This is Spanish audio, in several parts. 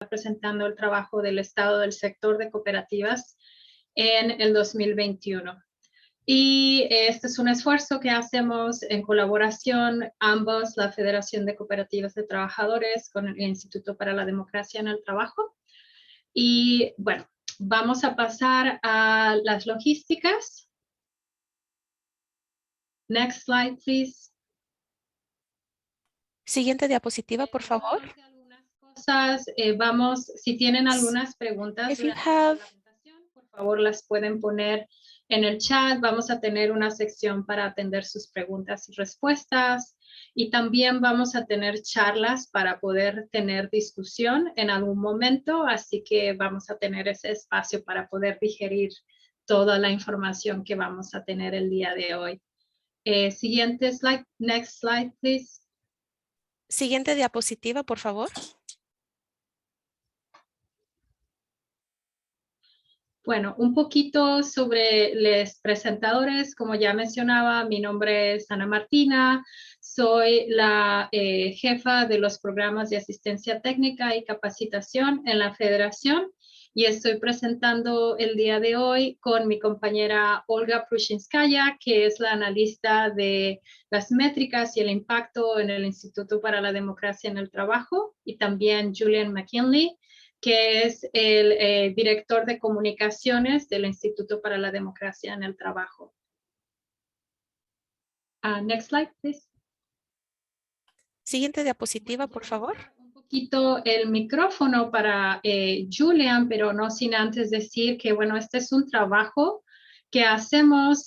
presentando el trabajo del estado del sector de cooperativas en el 2021. Y este es un esfuerzo que hacemos en colaboración ambos, la Federación de Cooperativas de Trabajadores con el Instituto para la Democracia en el Trabajo. Y bueno, vamos a pasar a las logísticas. Next slide, please. Siguiente diapositiva, por favor. Cosas, vamos, si tienen algunas preguntas If you durante have la presentación, por favor las pueden poner en el chat. Vamos a tener una sección para atender sus preguntas y respuestas. Y también vamos a tener charlas para poder tener discusión en algún momento. Así que vamos a tener ese espacio para poder digerir toda la información que vamos a tener el día de hoy. Siguiente slide, next slide, please. Siguiente diapositiva, por favor. Bueno, un poquito sobre los presentadores. Como ya mencionaba, mi nombre es Ana Martina. Soy la jefa de los programas de asistencia técnica y capacitación en la Federación y estoy presentando el día de hoy con mi compañera Olga Prushinskaya, que es la analista de las métricas y el impacto en el Instituto para la Democracia en el Trabajo, y también Julian McKinley, que es el director de comunicaciones del Instituto para la Democracia en el Trabajo. Next slide, please. Siguiente diapositiva, por favor. Un poquito el micrófono para Julian, pero no sin antes decir que, bueno, este es un trabajo que hacemos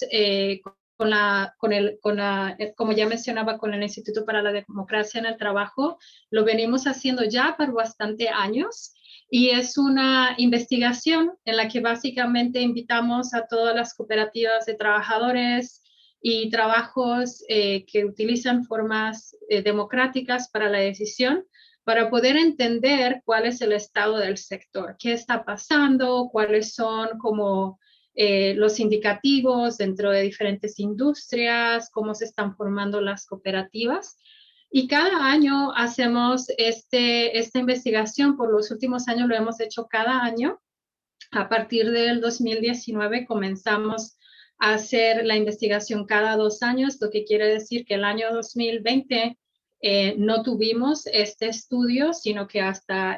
como ya mencionaba, con el Instituto para la Democracia en el Trabajo. Lo venimos haciendo ya por bastante años. Y es una investigación en la que básicamente invitamos a todas las cooperativas de trabajadores y trabajos que utilizan formas democráticas para la decisión, para poder entender cuál es el estado del sector, qué está pasando, cuáles son como los indicativos dentro de diferentes industrias, cómo se están formando las cooperativas. Y cada año hacemos esta investigación. Por los últimos años lo hemos hecho cada año. A partir del 2019 comenzamos a hacer la investigación cada 2 años, lo que quiere decir que el año 2020 no tuvimos este estudio, sino que hasta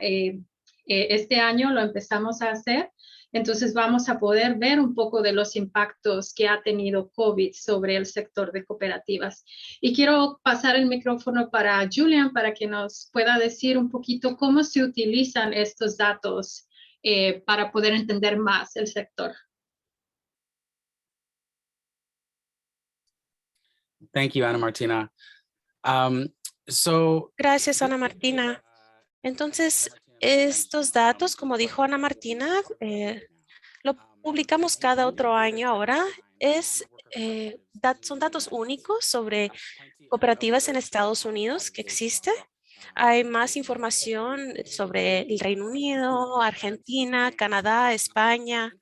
este año lo empezamos a hacer. Entonces vamos a poder ver un poco de los impactos que ha tenido COVID sobre el sector de cooperativas. Y quiero pasar el micrófono para Julian para que nos pueda decir un poquito cómo se utilizan estos datos para poder entender más el sector. Thank you, Ana Martina. Gracias, Ana Martina. Entonces, estos datos, como dijo Ana Martina, lo publicamos cada otro año ahora. Son datos únicos sobre cooperativas en Estados Unidos que existe. Hay más información sobre el Reino Unido, Argentina, Canadá, España.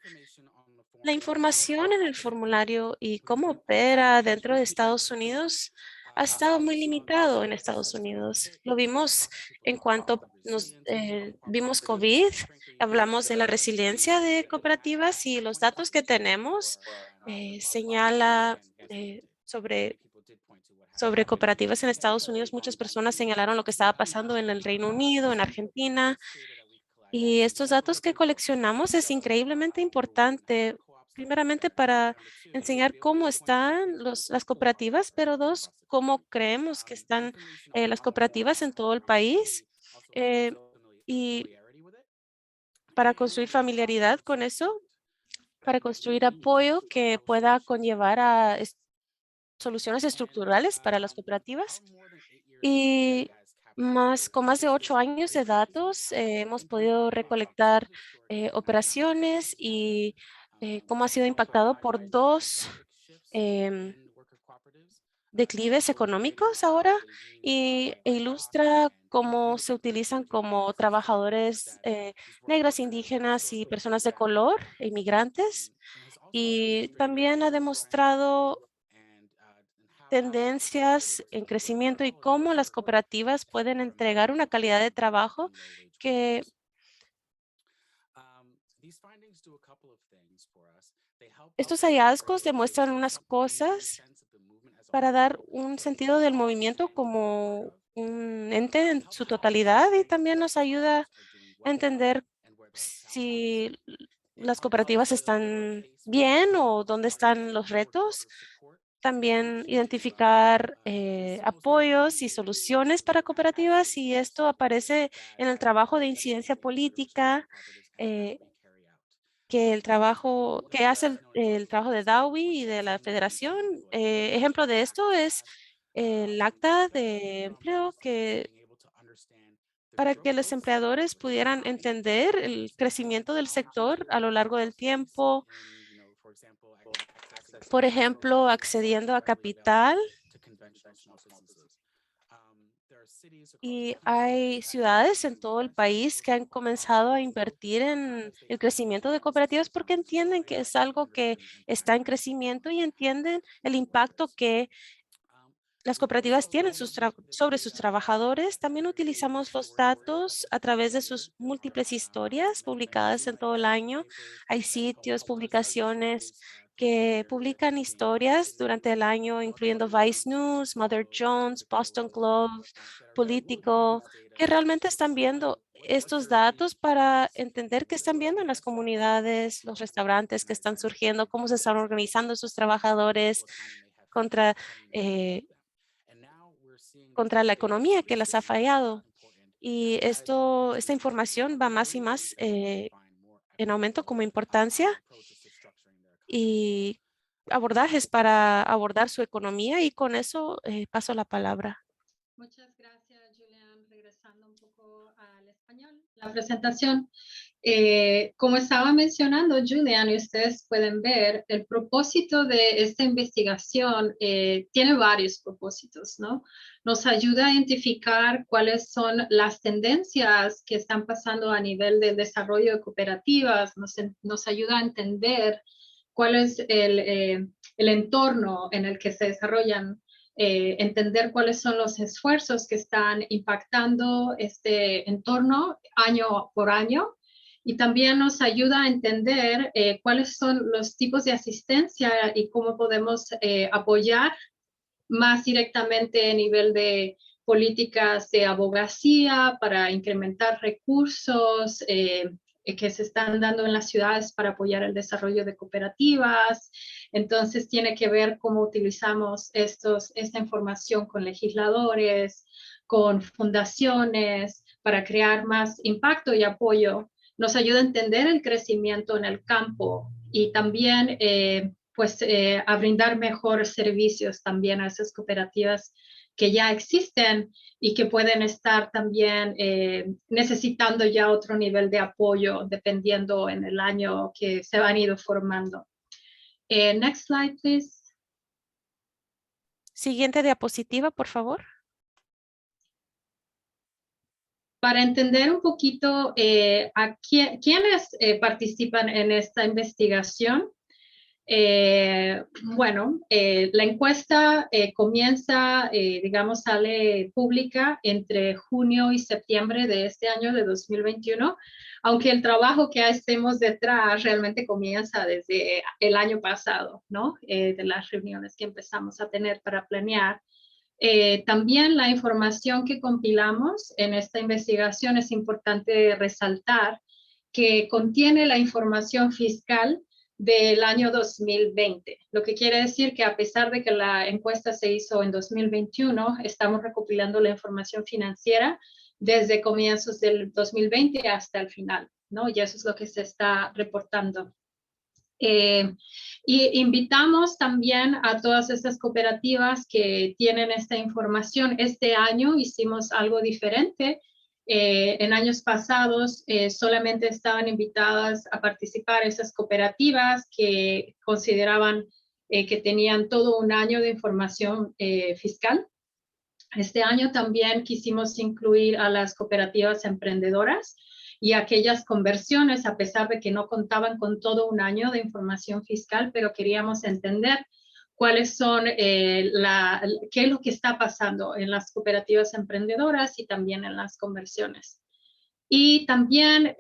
La información en el formulario y cómo opera dentro de Estados Unidos ha estado muy limitado en Estados Unidos. Lo vimos en cuanto nos vimos COVID, hablamos de la resiliencia de cooperativas y los datos que tenemos señala sobre cooperativas en Estados Unidos. Muchas personas señalaron lo que estaba pasando en el Reino Unido, en Argentina. Y estos datos que coleccionamos es increíblemente importante, primeramente para enseñar cómo están las cooperativas, pero dos, cómo creemos que están las cooperativas en todo el país. Y para construir familiaridad con eso, para construir apoyo que pueda conllevar a soluciones estructurales para las cooperativas. Y con más de 8 años de datos, hemos podido recolectar operaciones y cómo ha sido impactado por dos em, declives económicos ahora e ilustra cómo se utilizan como trabajadores negras, indígenas y personas de color, inmigrantes. Y también ha demostrado tendencias en crecimiento y cómo las cooperativas pueden entregar una calidad de trabajo que Estos hallazgos demuestran unas cosas para dar un sentido del movimiento como un ente en su totalidad y también nos ayuda a entender si las cooperativas están bien o dónde están los retos. También identificar apoyos y soluciones para cooperativas y esto aparece en el trabajo de incidencia política, eh, que el trabajo que hace el trabajo de DAWI y de la Federación. Ejemplo de esto es el acta de empleo que para que los empleadores pudieran entender el crecimiento del sector a lo largo del tiempo, por ejemplo, accediendo a capital. Y hay ciudades en todo el país que han comenzado a invertir en el crecimiento de cooperativas porque entienden que es algo que está en crecimiento y entienden el impacto que las cooperativas tienen sobre sus trabajadores. También utilizamos los datos a través de sus múltiples historias publicadas en todo el año. Hay sitios, publicaciones que publican historias durante el año, incluyendo Vice News, Mother Jones, Boston Globe, Político, que realmente están viendo estos datos para entender qué están viendo en las comunidades, los restaurantes que están surgiendo, cómo se están organizando sus trabajadores contra contra la economía que las ha fallado. Y esta información va más y más en aumento como importancia y abordajes para abordar su economía y con eso paso la palabra. Muchas gracias, Julián. Regresando un poco al español, la presentación. Como estaba mencionando Julián, y ustedes pueden ver, el propósito de esta investigación tiene varios propósitos, ¿no? Nos ayuda a identificar cuáles son las tendencias que están pasando a nivel del desarrollo de cooperativas, nos ayuda a entender cuál es el entorno en el que se desarrollan, entender cuáles son los esfuerzos que están impactando este entorno año por año. Y también nos ayuda a entender cuáles son los tipos de asistencia y cómo podemos apoyar más directamente a nivel de políticas de abogacía para incrementar recursos que se están dando en las ciudades para apoyar el desarrollo de cooperativas. Entonces tiene que ver cómo utilizamos esta información con legisladores, con fundaciones, para crear más impacto y apoyo. Nos ayuda a entender el crecimiento en el campo y también a brindar mejores servicios también a esas cooperativas que ya existen y que pueden estar también necesitando ya otro nivel de apoyo dependiendo en el año que se han ido formando. Next slide, please. Siguiente diapositiva, por favor. Para entender un poquito a quiénes participan en esta investigación, la encuesta comienza, sale pública entre junio y septiembre de este año de 2021, aunque el trabajo que hacemos detrás realmente comienza desde el año pasado, ¿no? De las reuniones que empezamos a tener para planear. También la información que compilamos en esta investigación es importante resaltar que contiene la información fiscal del año 2020, lo que quiere decir que a pesar de que la encuesta se hizo en 2021, estamos recopilando la información financiera desde comienzos del 2020 hasta el final, ¿no? Y eso es lo que se está reportando. Y invitamos también a todas estas cooperativas que tienen esta información. Este año hicimos algo diferente. En años pasados solamente estaban invitadas a participar esas cooperativas que consideraban que tenían todo un año de información fiscal. Este año también quisimos incluir a las cooperativas emprendedoras y aquellas conversiones, a pesar de que no contaban con todo un año de información fiscal, pero queríamos entender cuáles son, qué es lo que está pasando en las cooperativas emprendedoras y también en las conversiones. Y también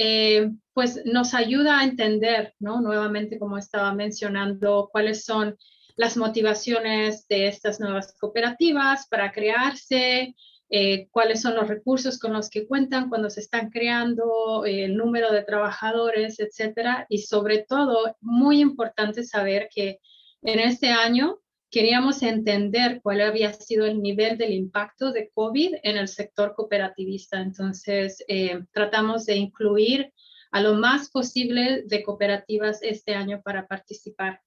pues nos ayuda a entender, ¿no? Nuevamente, como estaba mencionando, cuáles son las motivaciones de estas nuevas cooperativas para crearse, cuáles son los recursos con los que cuentan cuando se están creando, el número de trabajadores, etcétera. Y sobre todo, muy importante saber que en este año queríamos entender cuál había sido el nivel del impacto de COVID en el sector cooperativista. Entonces, tratamos de incluir a lo más posible de cooperativas este año para participar.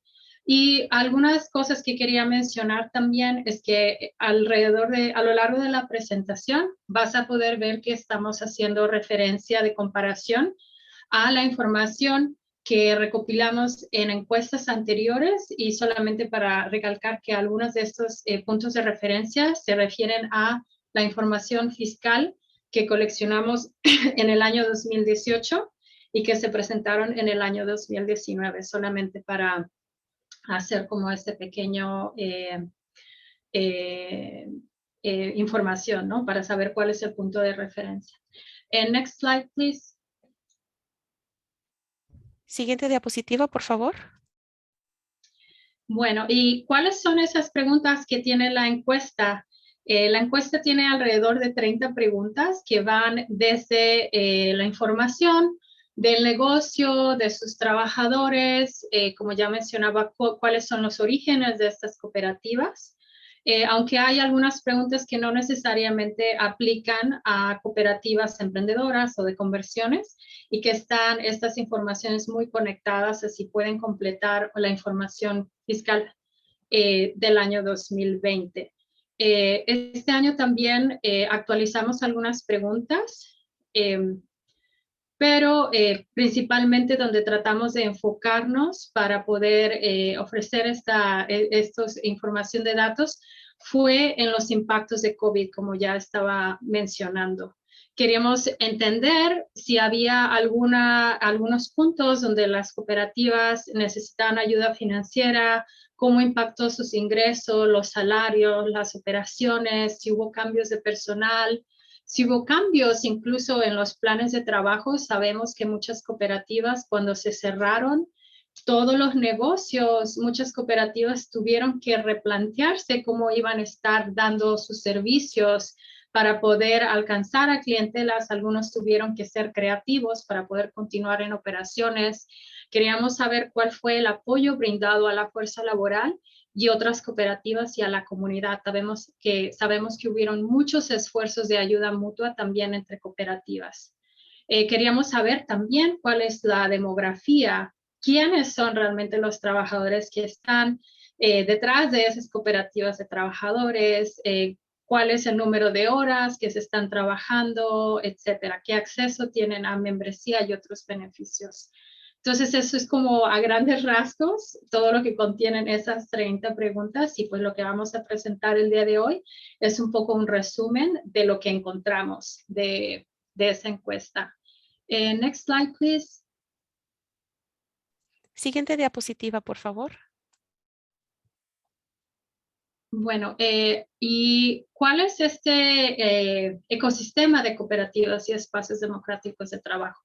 Y algunas cosas que quería mencionar también es que a lo largo de la presentación vas a poder ver que estamos haciendo referencia de comparación a la información que recopilamos en encuestas anteriores, y solamente para recalcar que algunos de estos puntos de referencia se refieren a la información fiscal que coleccionamos en el año 2018 y que se presentaron en el año 2019, solamente para hacer como este pequeño información, ¿no? Para saber cuál es el punto de referencia. Next slide, please. Siguiente diapositiva, por favor. Bueno, ¿y cuáles son esas preguntas que tiene la encuesta? La encuesta tiene alrededor de 30 preguntas que van desde la información del negocio, de sus trabajadores, como ya mencionaba, cuáles son los orígenes de estas cooperativas. Aunque hay algunas preguntas que no necesariamente aplican a cooperativas emprendedoras o de conversiones, y que están estas informaciones muy conectadas, así pueden completar la información fiscal del año 2020. Este año también actualizamos algunas preguntas, pero principalmente donde tratamos de enfocarnos para poder ofrecer esta información de datos fue en los impactos de COVID, como ya estaba mencionando. Queríamos entender si había algunos puntos donde las cooperativas necesitaban ayuda financiera, cómo impactó sus ingresos, los salarios, las operaciones, si hubo cambios de personal, si hubo cambios incluso en los planes de trabajo. Sabemos que muchas cooperativas, cuando se cerraron todos los negocios, muchas cooperativas tuvieron que replantearse cómo iban a estar dando sus servicios para poder alcanzar a clientelas. Algunos tuvieron que ser creativos para poder continuar en operaciones. Queríamos saber cuál fue el apoyo brindado a la fuerza laboral y otras cooperativas y a la comunidad. Sabemos que hubieron muchos esfuerzos de ayuda mutua también entre cooperativas. Queríamos saber también cuál es la demografía, quiénes son realmente los trabajadores que están detrás de esas cooperativas de trabajadores, cuál es el número de horas que se están trabajando, etcétera, qué acceso tienen a membresía y otros beneficios. Entonces, eso es como a grandes rasgos todo lo que contienen esas 30 preguntas, y pues lo que vamos a presentar el día de hoy es un poco un resumen de lo que encontramos de esa encuesta. Next slide, please. Siguiente diapositiva, por favor. Bueno, ¿y cuál es este ecosistema de cooperativas y espacios democráticos de trabajo?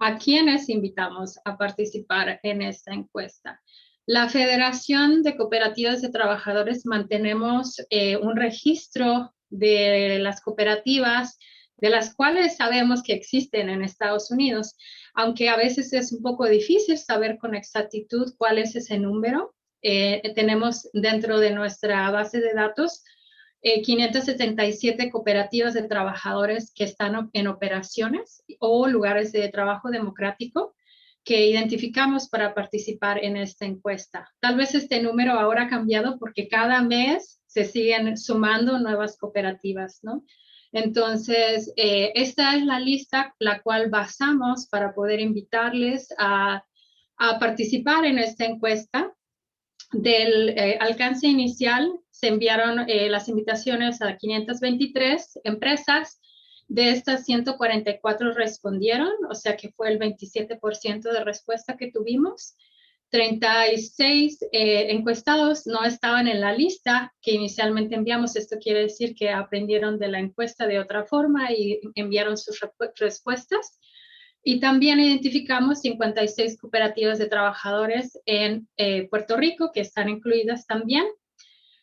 ¿A quiénes invitamos a participar en esta encuesta? La Federación de Cooperativas de Trabajadores mantenemos un registro de las cooperativas, de las cuales sabemos que existen en Estados Unidos, aunque a veces es un poco difícil saber con exactitud cuál es ese número. Tenemos dentro de nuestra base de datos 577 cooperativas de trabajadores que están en operaciones o lugares de trabajo democrático que identificamos para participar en esta encuesta. Tal vez este número ahora ha cambiado porque cada mes se siguen sumando nuevas cooperativas, ¿no? Entonces, esta es la lista la cual basamos para poder invitarles a participar en esta encuesta. Del alcance inicial se enviaron las invitaciones a 523 empresas. De estas, 144 respondieron, o sea que fue el 27% de respuesta que tuvimos. 36 encuestados no estaban en la lista que inicialmente enviamos. Esto quiere decir que aprendieron de la encuesta de otra forma y enviaron sus respuestas. Y también identificamos 56 cooperativas de trabajadores en Puerto Rico que están incluidas también.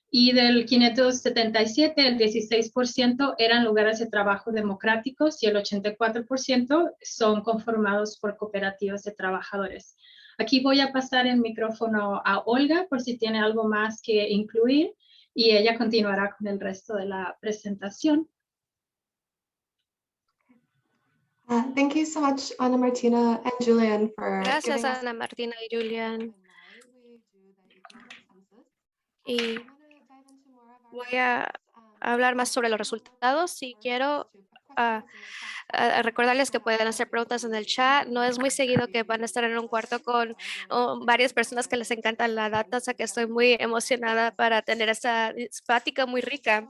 Y del 577, el 16% eran lugares de trabajo democráticos y el 84% son conformados por cooperativas de trabajadores. Aquí voy a pasar el micrófono a Olga por si tiene algo más que incluir y ella continuará con el resto de la presentación. Thank you so much, Ana Martina and Julian, for Gracias, giving us Ana Martina y Julian. and why we do the economic census. Y I wanna dive into more of our voy a results, hablar más sobre los resultados y quiero recordarles que pueden hacer preguntas en el chat. No es muy seguido que van a estar en un cuarto con varias personas que les encanta la data, o sea que estoy muy emocionada para tener esta plática muy rica.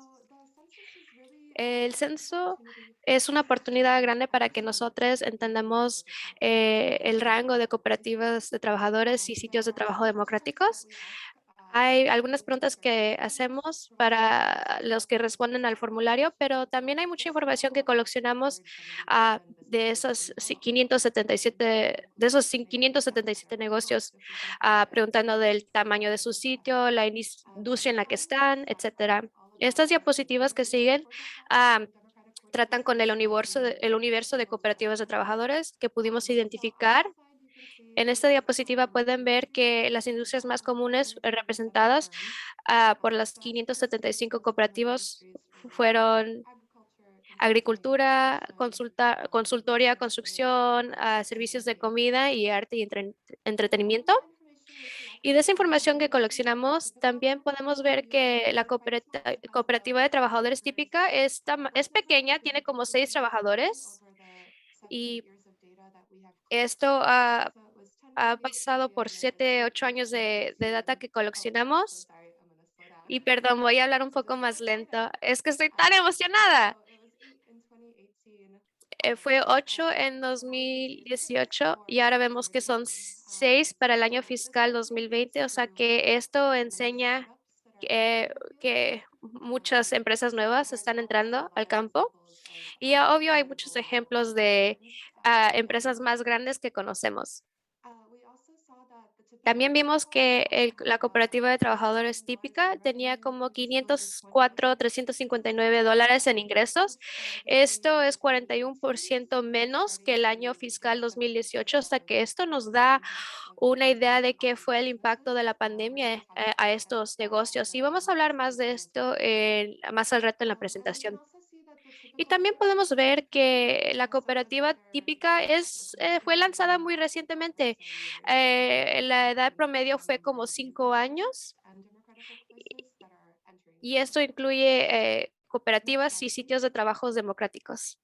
El censo es una oportunidad grande para que nosotros entendamos el rango de cooperativas de trabajadores y sitios de trabajo democráticos. Hay algunas preguntas que hacemos para los que responden al formulario, pero también hay mucha información que coleccionamos de esos 577, de esos 577 negocios, preguntando del tamaño de su sitio, la industria en la que están, etcétera. Estas diapositivas que siguen tratan con el universo de cooperativas de trabajadores que pudimos identificar. En esta diapositiva pueden ver que las industrias más comunes representadas por las 575 cooperativas fueron agricultura, consultoría, construcción, servicios de comida y arte y entretenimiento. Y de esa información que coleccionamos, también podemos ver que la cooperativa de trabajadores típica es pequeña, tiene como 6 trabajadores. Y esto ha pasado por 7, 8 años de data que coleccionamos. Y perdón, voy a hablar un poco más lento. Es que estoy tan emocionada. Fue 8 en 2018 y ahora vemos que son 6 para el año fiscal 2020. O sea que esto enseña que muchas empresas nuevas están entrando al campo. Y obvio hay muchos ejemplos de empresas más grandes que conocemos. También vimos que la cooperativa de trabajadores típica tenía como 504, $359 en ingresos. Esto es 41% menos que el año fiscal 2018, hasta que esto nos da una idea de qué fue el impacto de la pandemia a estos negocios. Y vamos a hablar más de esto más al rato en la presentación. Y también podemos ver que la cooperativa típica fue lanzada muy recientemente. La edad promedio fue como 5 años y esto incluye cooperativas y sitios de trabajos democráticos.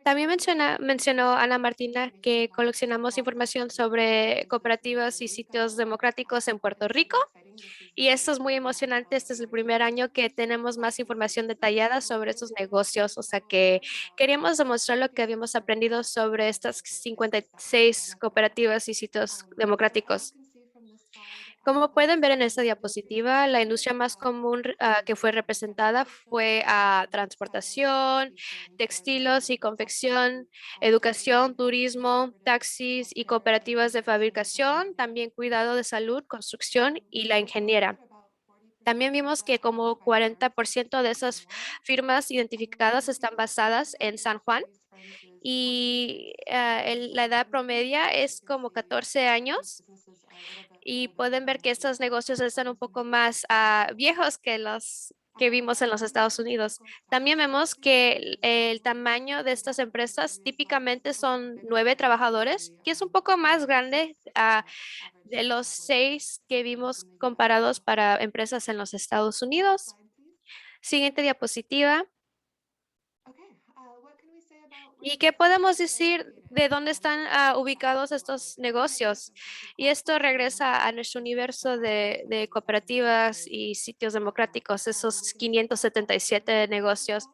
También mencionó Ana Martina que coleccionamos información sobre cooperativas y sitios democráticos en Puerto Rico. Y esto es muy emocionante. Este es el primer año que tenemos más información detallada sobre estos negocios. O sea que queríamos demostrar lo que habíamos aprendido sobre estas 56 cooperativas y sitios democráticos. Como pueden ver en esta diapositiva, la industria más común que fue representada fue transportación, textilos y confección, educación, turismo, taxis y cooperativas de fabricación, también cuidado de salud, construcción y la ingeniera. También vimos que como 40% de esas firmas identificadas están basadas en San Juan y la edad promedia es como 14 años. Y pueden ver que estos negocios están un poco más viejos que los que vimos en los Estados Unidos. También vemos que el tamaño de estas empresas típicamente son 9 trabajadores, que es un poco más grande de los 6 que vimos comparados para empresas en los Estados Unidos. Siguiente diapositiva. ¿Y qué podemos decir de dónde están ubicados estos negocios? Y esto regresa a nuestro universo de cooperativas y sitios democráticos, esos 577 negocios.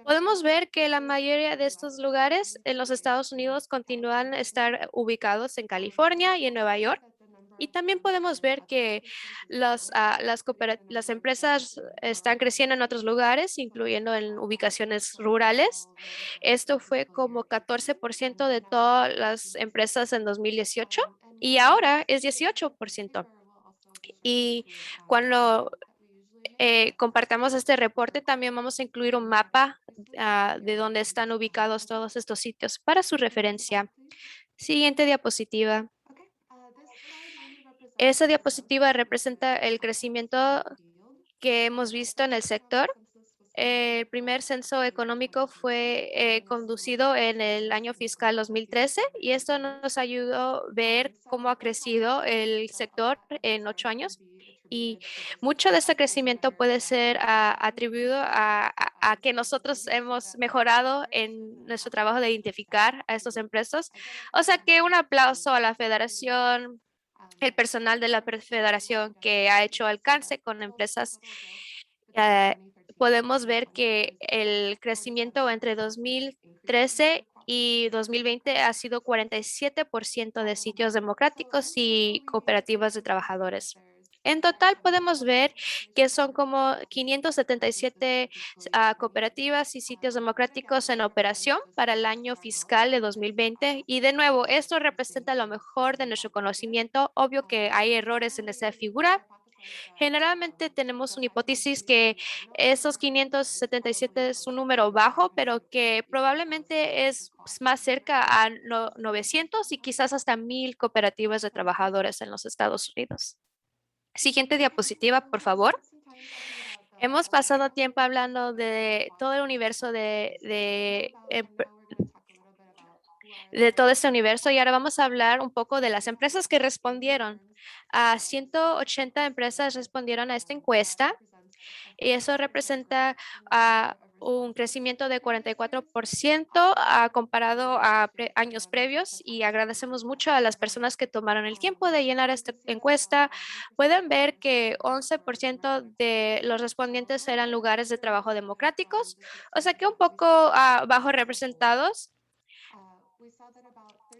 Podemos ver que la mayoría de estos lugares en los Estados Unidos continúan a estar ubicados en California y en Nueva York. Y también podemos ver que las empresas están creciendo en otros lugares, incluyendo en ubicaciones rurales. Esto fue como 14% de todas las empresas en 2018 y ahora es 18%. Y cuando compartamos este reporte, también vamos a incluir un mapa de dónde están ubicados todos estos sitios para su referencia. Siguiente diapositiva. Esa diapositiva representa el crecimiento que hemos visto en el sector. El primer censo económico fue conducido en el año fiscal 2013 y esto nos ayudó a ver cómo ha crecido el sector en 8 años. Y mucho de este crecimiento puede ser atribuido a que nosotros hemos mejorado en nuestro trabajo de identificar a estas empresas. O sea que un aplauso a la federación, el personal de la federación que ha hecho alcance con empresas. eh, Podemos ver que el crecimiento entre 2013 y 2020 ha sido 47% de sitios democráticos y cooperativas de trabajadores. En total podemos ver que son como 577 cooperativas y sitios democráticos en operación para el año fiscal de 2020. Y de nuevo, esto representa lo mejor de nuestro conocimiento. Obvio que hay errores en esa figura. Generalmente tenemos una hipótesis que esos 577 es un número bajo, pero que probablemente es más cerca a 900 y quizás hasta 1000 cooperativas de trabajadores en los Estados Unidos. Siguiente diapositiva, por favor. Hemos pasado tiempo hablando de todo el universo de todo este universo y ahora vamos a hablar un poco de las empresas que respondieron. 180 empresas respondieron a esta encuesta y eso representa un crecimiento de 44% comparado a años previos y agradecemos mucho a las personas que tomaron el tiempo de llenar esta encuesta. Pueden ver que 11% de los respondientes eran lugares de trabajo democráticos, o sea que un poco bajo representados.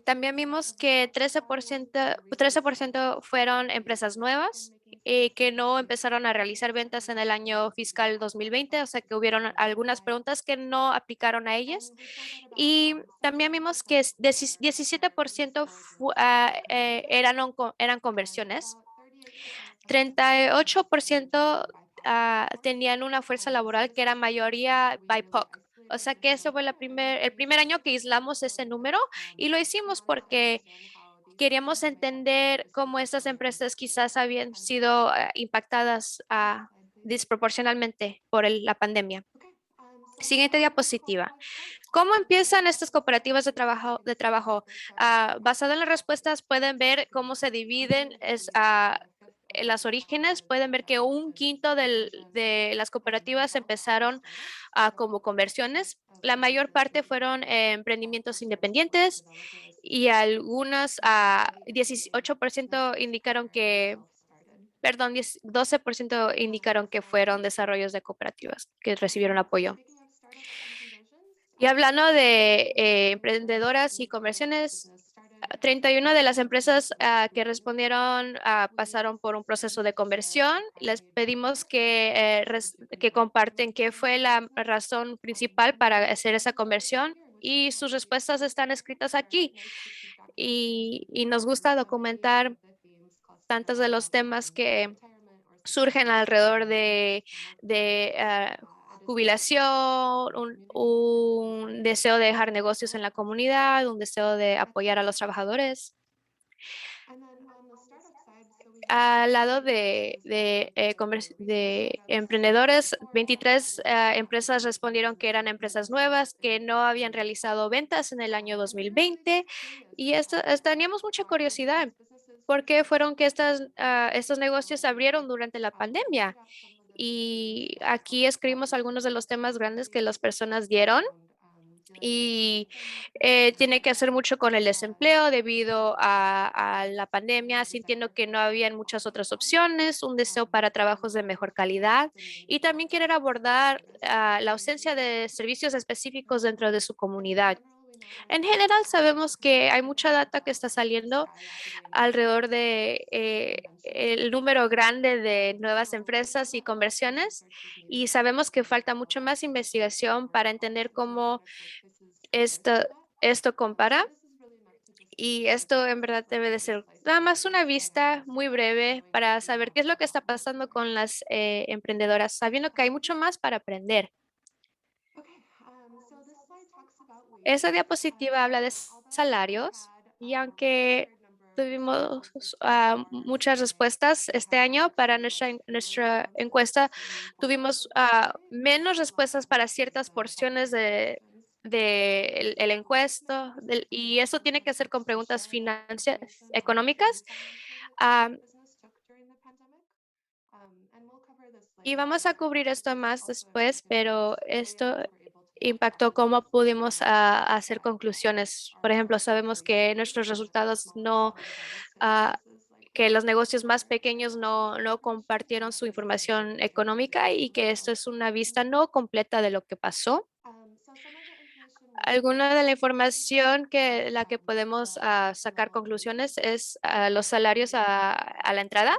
También vimos que 13% fueron empresas nuevas que no empezaron a realizar ventas en el año fiscal 2020, o sea que hubieron algunas preguntas que no aplicaron a ellas. Y también vimos que 17% eran conversiones, 38% tenían una fuerza laboral que era mayoría BIPOC. O sea que ese fue el primer año que aislamos ese número y lo hicimos porque queríamos entender cómo estas empresas quizás habían sido impactadas desproporcionalmente por la pandemia. Siguiente diapositiva. ¿Cómo empiezan estas cooperativas de trabajo? Basado en las respuestas pueden ver cómo se dividen en las orígenes. Pueden ver que un quinto de las cooperativas empezaron como conversiones. La mayor parte fueron emprendimientos independientes y algunas 18% indicaron que, perdón, 12% indicaron que fueron desarrollos de cooperativas que recibieron apoyo. Y hablando de emprendedoras y conversiones, 31 de las empresas que respondieron pasaron por un proceso de conversión. Les pedimos que comparten qué fue la razón principal para hacer esa conversión y sus respuestas están escritas aquí. Y nos gusta documentar tantos de los temas que surgen alrededor de jubilación, un deseo de dejar negocios en la comunidad, un deseo de apoyar a los trabajadores. Al lado de emprendedores, 23 empresas respondieron que eran empresas nuevas, que no habían realizado ventas en el año 2020 y teníamos mucha curiosidad. ¿Por qué fueron que estos negocios se abrieron durante la pandemia? Y aquí escribimos algunos de los temas grandes que las personas dieron. y tiene que hacer mucho con el desempleo debido a la pandemia, sintiendo que no habían muchas otras opciones, un deseo para trabajos de mejor calidad y también querer abordar la ausencia de servicios específicos dentro de su comunidad. En general, sabemos que hay mucha data que está saliendo alrededor de el número grande de nuevas empresas y conversiones y sabemos que falta mucho más investigación para entender cómo esto, esto compara. Y esto en verdad debe de ser nada más una vista muy breve para saber qué es lo que está pasando con las emprendedoras, sabiendo que hay mucho más para aprender. Esa diapositiva habla de salarios y aunque tuvimos muchas respuestas este año para nuestra encuesta, tuvimos menos respuestas para ciertas porciones de el encuesto y eso tiene que ser con preguntas económicas. Ah, y vamos a cubrir esto más después, pero esto impactó cómo pudimos hacer conclusiones. Por ejemplo, sabemos que nuestros resultados no, ah, que los negocios más pequeños no compartieron su información económica y que esto es una vista no completa de lo que pasó. Alguna de la información que la que podemos sacar conclusiones es los salarios a la entrada.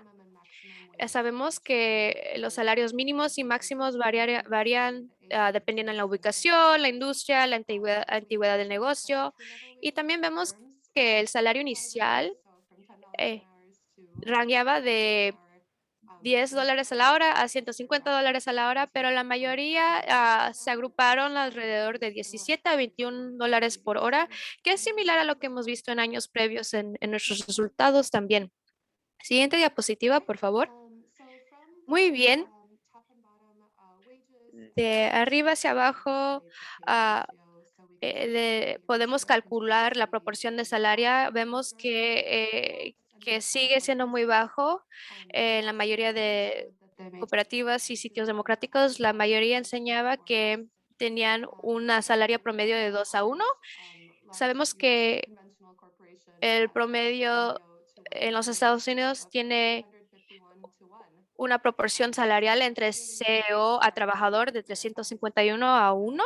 Sabemos que los salarios mínimos y máximos varían dependiendo de la ubicación, la industria, la antigüedad del negocio. Y también vemos que el salario inicial eh, rangueaba de $10 a la hora a $150 a la hora, pero la mayoría se agruparon alrededor de 17 a $21 por hora, que es similar a lo que hemos visto en años previos en nuestros resultados también. Siguiente diapositiva, por favor. Muy bien. De arriba hacia abajo, ah, podemos calcular la proporción de salaria. Vemos que sigue siendo muy bajo en la mayoría de cooperativas y sitios democráticos. La mayoría enseñaba que tenían una salaria promedio de 2 a 1. Sabemos que el promedio en los Estados Unidos tiene una proporción salarial entre CEO a trabajador de 351 a 1.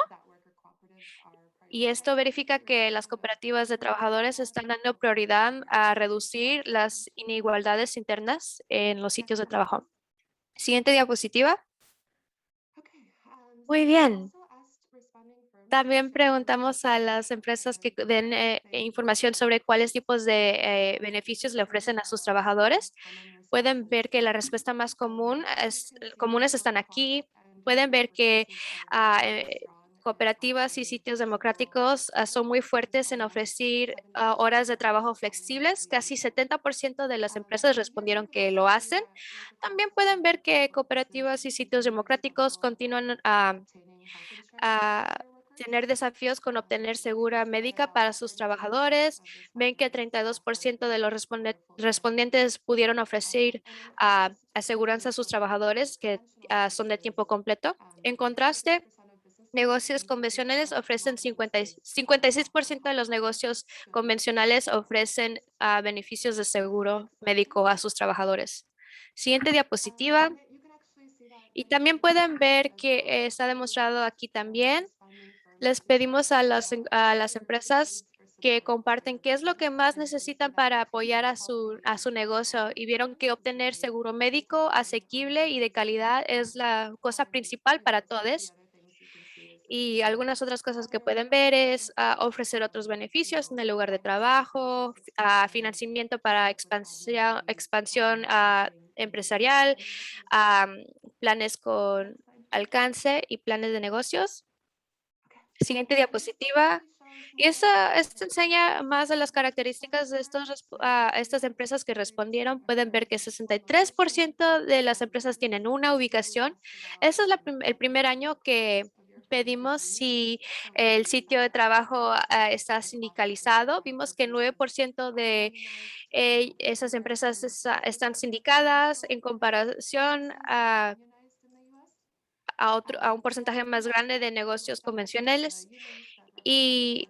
Y esto verifica que las cooperativas de trabajadores están dando prioridad a reducir las inigualdades internas en los sitios de trabajo. Siguiente diapositiva. Muy bien. También preguntamos a las empresas que den información sobre cuáles tipos de beneficios le ofrecen a sus trabajadores. Pueden ver que la respuesta más comunes están aquí. Pueden ver que cooperativas y sitios democráticos son muy fuertes en ofrecer horas de trabajo flexibles. Casi 70% de las empresas respondieron que lo hacen. También pueden ver que cooperativas y sitios democráticos continúan a tener desafíos con obtener segura médica para sus trabajadores. Ven que 32% de los respondientes pudieron ofrecer aseguranza a sus trabajadores que son de tiempo completo. En contraste, negocios convencionales ofrecen 56% de los negocios convencionales ofrecen beneficios de seguro médico a sus trabajadores. Siguiente diapositiva. Y también pueden ver que está demostrado aquí también. Les pedimos a las empresas que comparten qué es lo que más necesitan para apoyar a su negocio y vieron que obtener seguro médico asequible y de calidad es la cosa principal para todos. Y algunas otras cosas que pueden ver es ofrecer otros beneficios en el lugar de trabajo, financiamiento para expansión empresarial, planes con alcance y planes de negocios. Siguiente diapositiva. Y esto enseña más de las características de estas empresas que respondieron. Pueden ver que 63% de las empresas tienen una ubicación. Este es el primer año que pedimos si el sitio de trabajo está sindicalizado. Vimos que 9% de esas empresas están sindicadas en comparación a un porcentaje más grande de negocios convencionales. y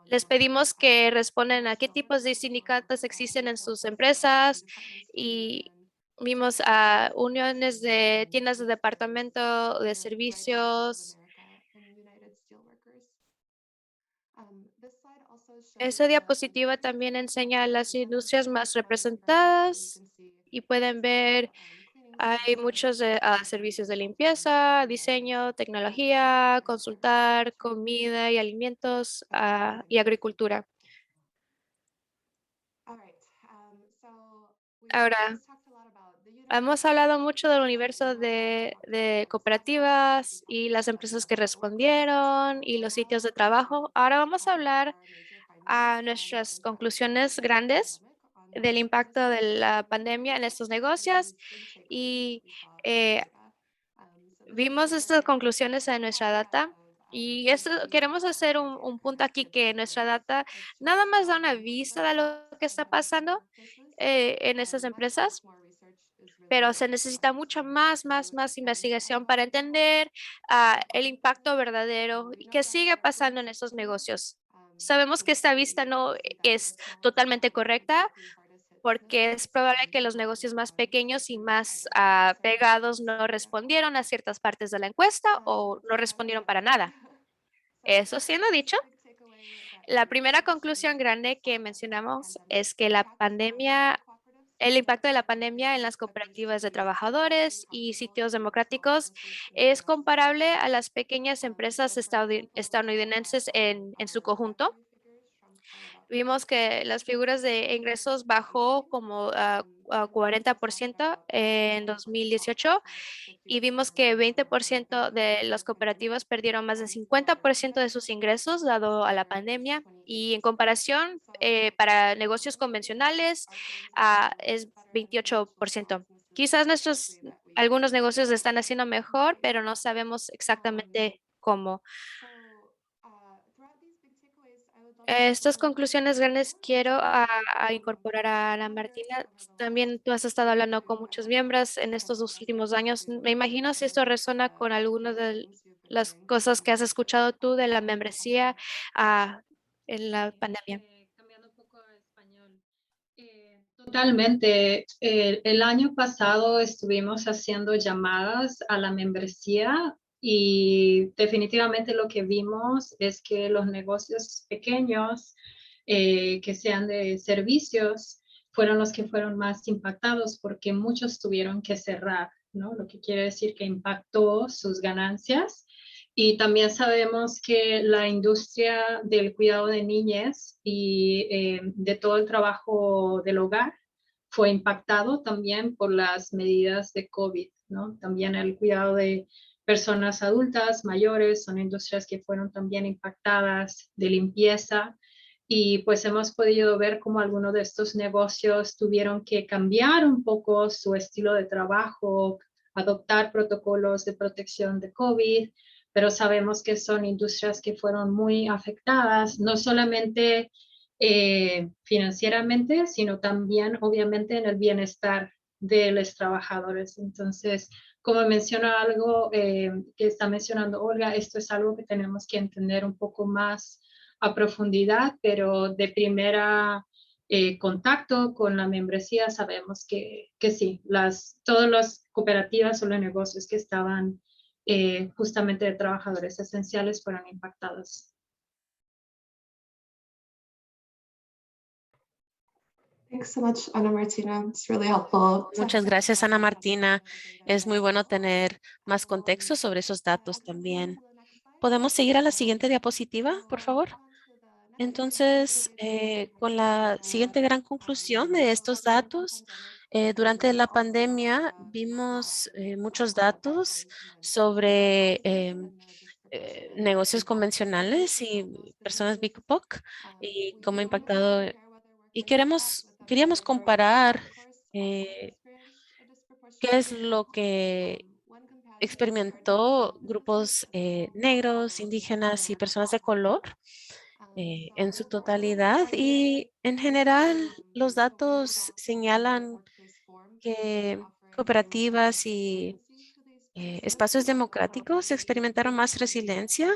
les pedimos que respondan a qué tipos de sindicatos existen en sus empresas y vimos a uniones de tiendas de departamento, de servicios. Esa diapositiva también enseña las industrias más representadas y pueden ver, hay muchos servicios de limpieza, diseño, tecnología, consultar, comida y alimentos y agricultura. Ahora, hemos hablado mucho del universo de cooperativas y las empresas que respondieron y los sitios de trabajo. Ahora vamos a hablar a nuestras conclusiones grandes del impacto de la pandemia en estos negocios y eh, vimos estas conclusiones en nuestra data y esto, queremos hacer un punto aquí que nuestra data nada más da una vista de lo que está pasando en esas empresas, pero se necesita mucha más investigación para entender el impacto verdadero y qué sigue pasando en estos negocios. Sabemos que esta vista no es totalmente correcta porque es probable que los negocios más pequeños y más pegados no respondieron a ciertas partes de la encuesta o no respondieron para nada. Eso siendo dicho, la primera conclusión grande que mencionamos es que la pandemia, el impacto de la pandemia en las cooperativas de trabajadores y sitios democráticos es comparable a las pequeñas empresas estadounidenses en su conjunto. Vimos que las figuras de ingresos bajó como a 40% en 2018 y vimos que 20% de las cooperativas perdieron más del 50% de sus ingresos dado a la pandemia y en comparación para negocios convencionales es 28%. Quizás algunos negocios están haciendo mejor, pero no sabemos exactamente cómo. Estas conclusiones grandes quiero a incorporar a Ana Martina. También tú has estado hablando con muchos miembros en estos 2 últimos años. Me imagino si esto resona con algunas de las cosas que has escuchado tú de la membresía en la pandemia. Cambiando un poco a español. Totalmente. El año pasado estuvimos haciendo llamadas a la membresía y definitivamente lo que vimos es que los negocios pequeños que sean de servicios fueron los que fueron más impactados porque muchos tuvieron que cerrar, ¿no? Lo que quiere decir que impactó sus ganancias. Y también sabemos que la industria del cuidado de niñez y de todo el trabajo del hogar fue impactado también por las medidas de COVID, ¿no? También el cuidado de personas adultas, mayores, son industrias que fueron también impactadas, de limpieza. Y pues hemos podido ver cómo algunos de estos negocios tuvieron que cambiar un poco su estilo de trabajo, adoptar protocolos de protección de COVID, pero sabemos que son industrias que fueron muy afectadas, no solamente financieramente, sino también obviamente en el bienestar de los trabajadores. Entonces, como menciona algo que está mencionando Olga, esto es algo que tenemos que entender un poco más a profundidad, pero de primera contacto con la membresía sabemos que sí, todas las cooperativas o los negocios que estaban justamente de trabajadores esenciales fueron impactados. Thanks so much, Ana Martina. It's really helpful. Muchas gracias, Ana Martina. Es muy bueno tener más contexto sobre esos datos también. ¿Podemos seguir a la siguiente diapositiva, por favor? Entonces, con la siguiente gran conclusión de estos datos, durante la pandemia vimos muchos datos sobre negocios convencionales y personas BIPOC y cómo ha impactado. Y queríamos comparar qué es lo que experimentó grupos negros, indígenas y personas de color en su totalidad. Y en general, los datos señalan que cooperativas y espacios democráticos experimentaron más resiliencia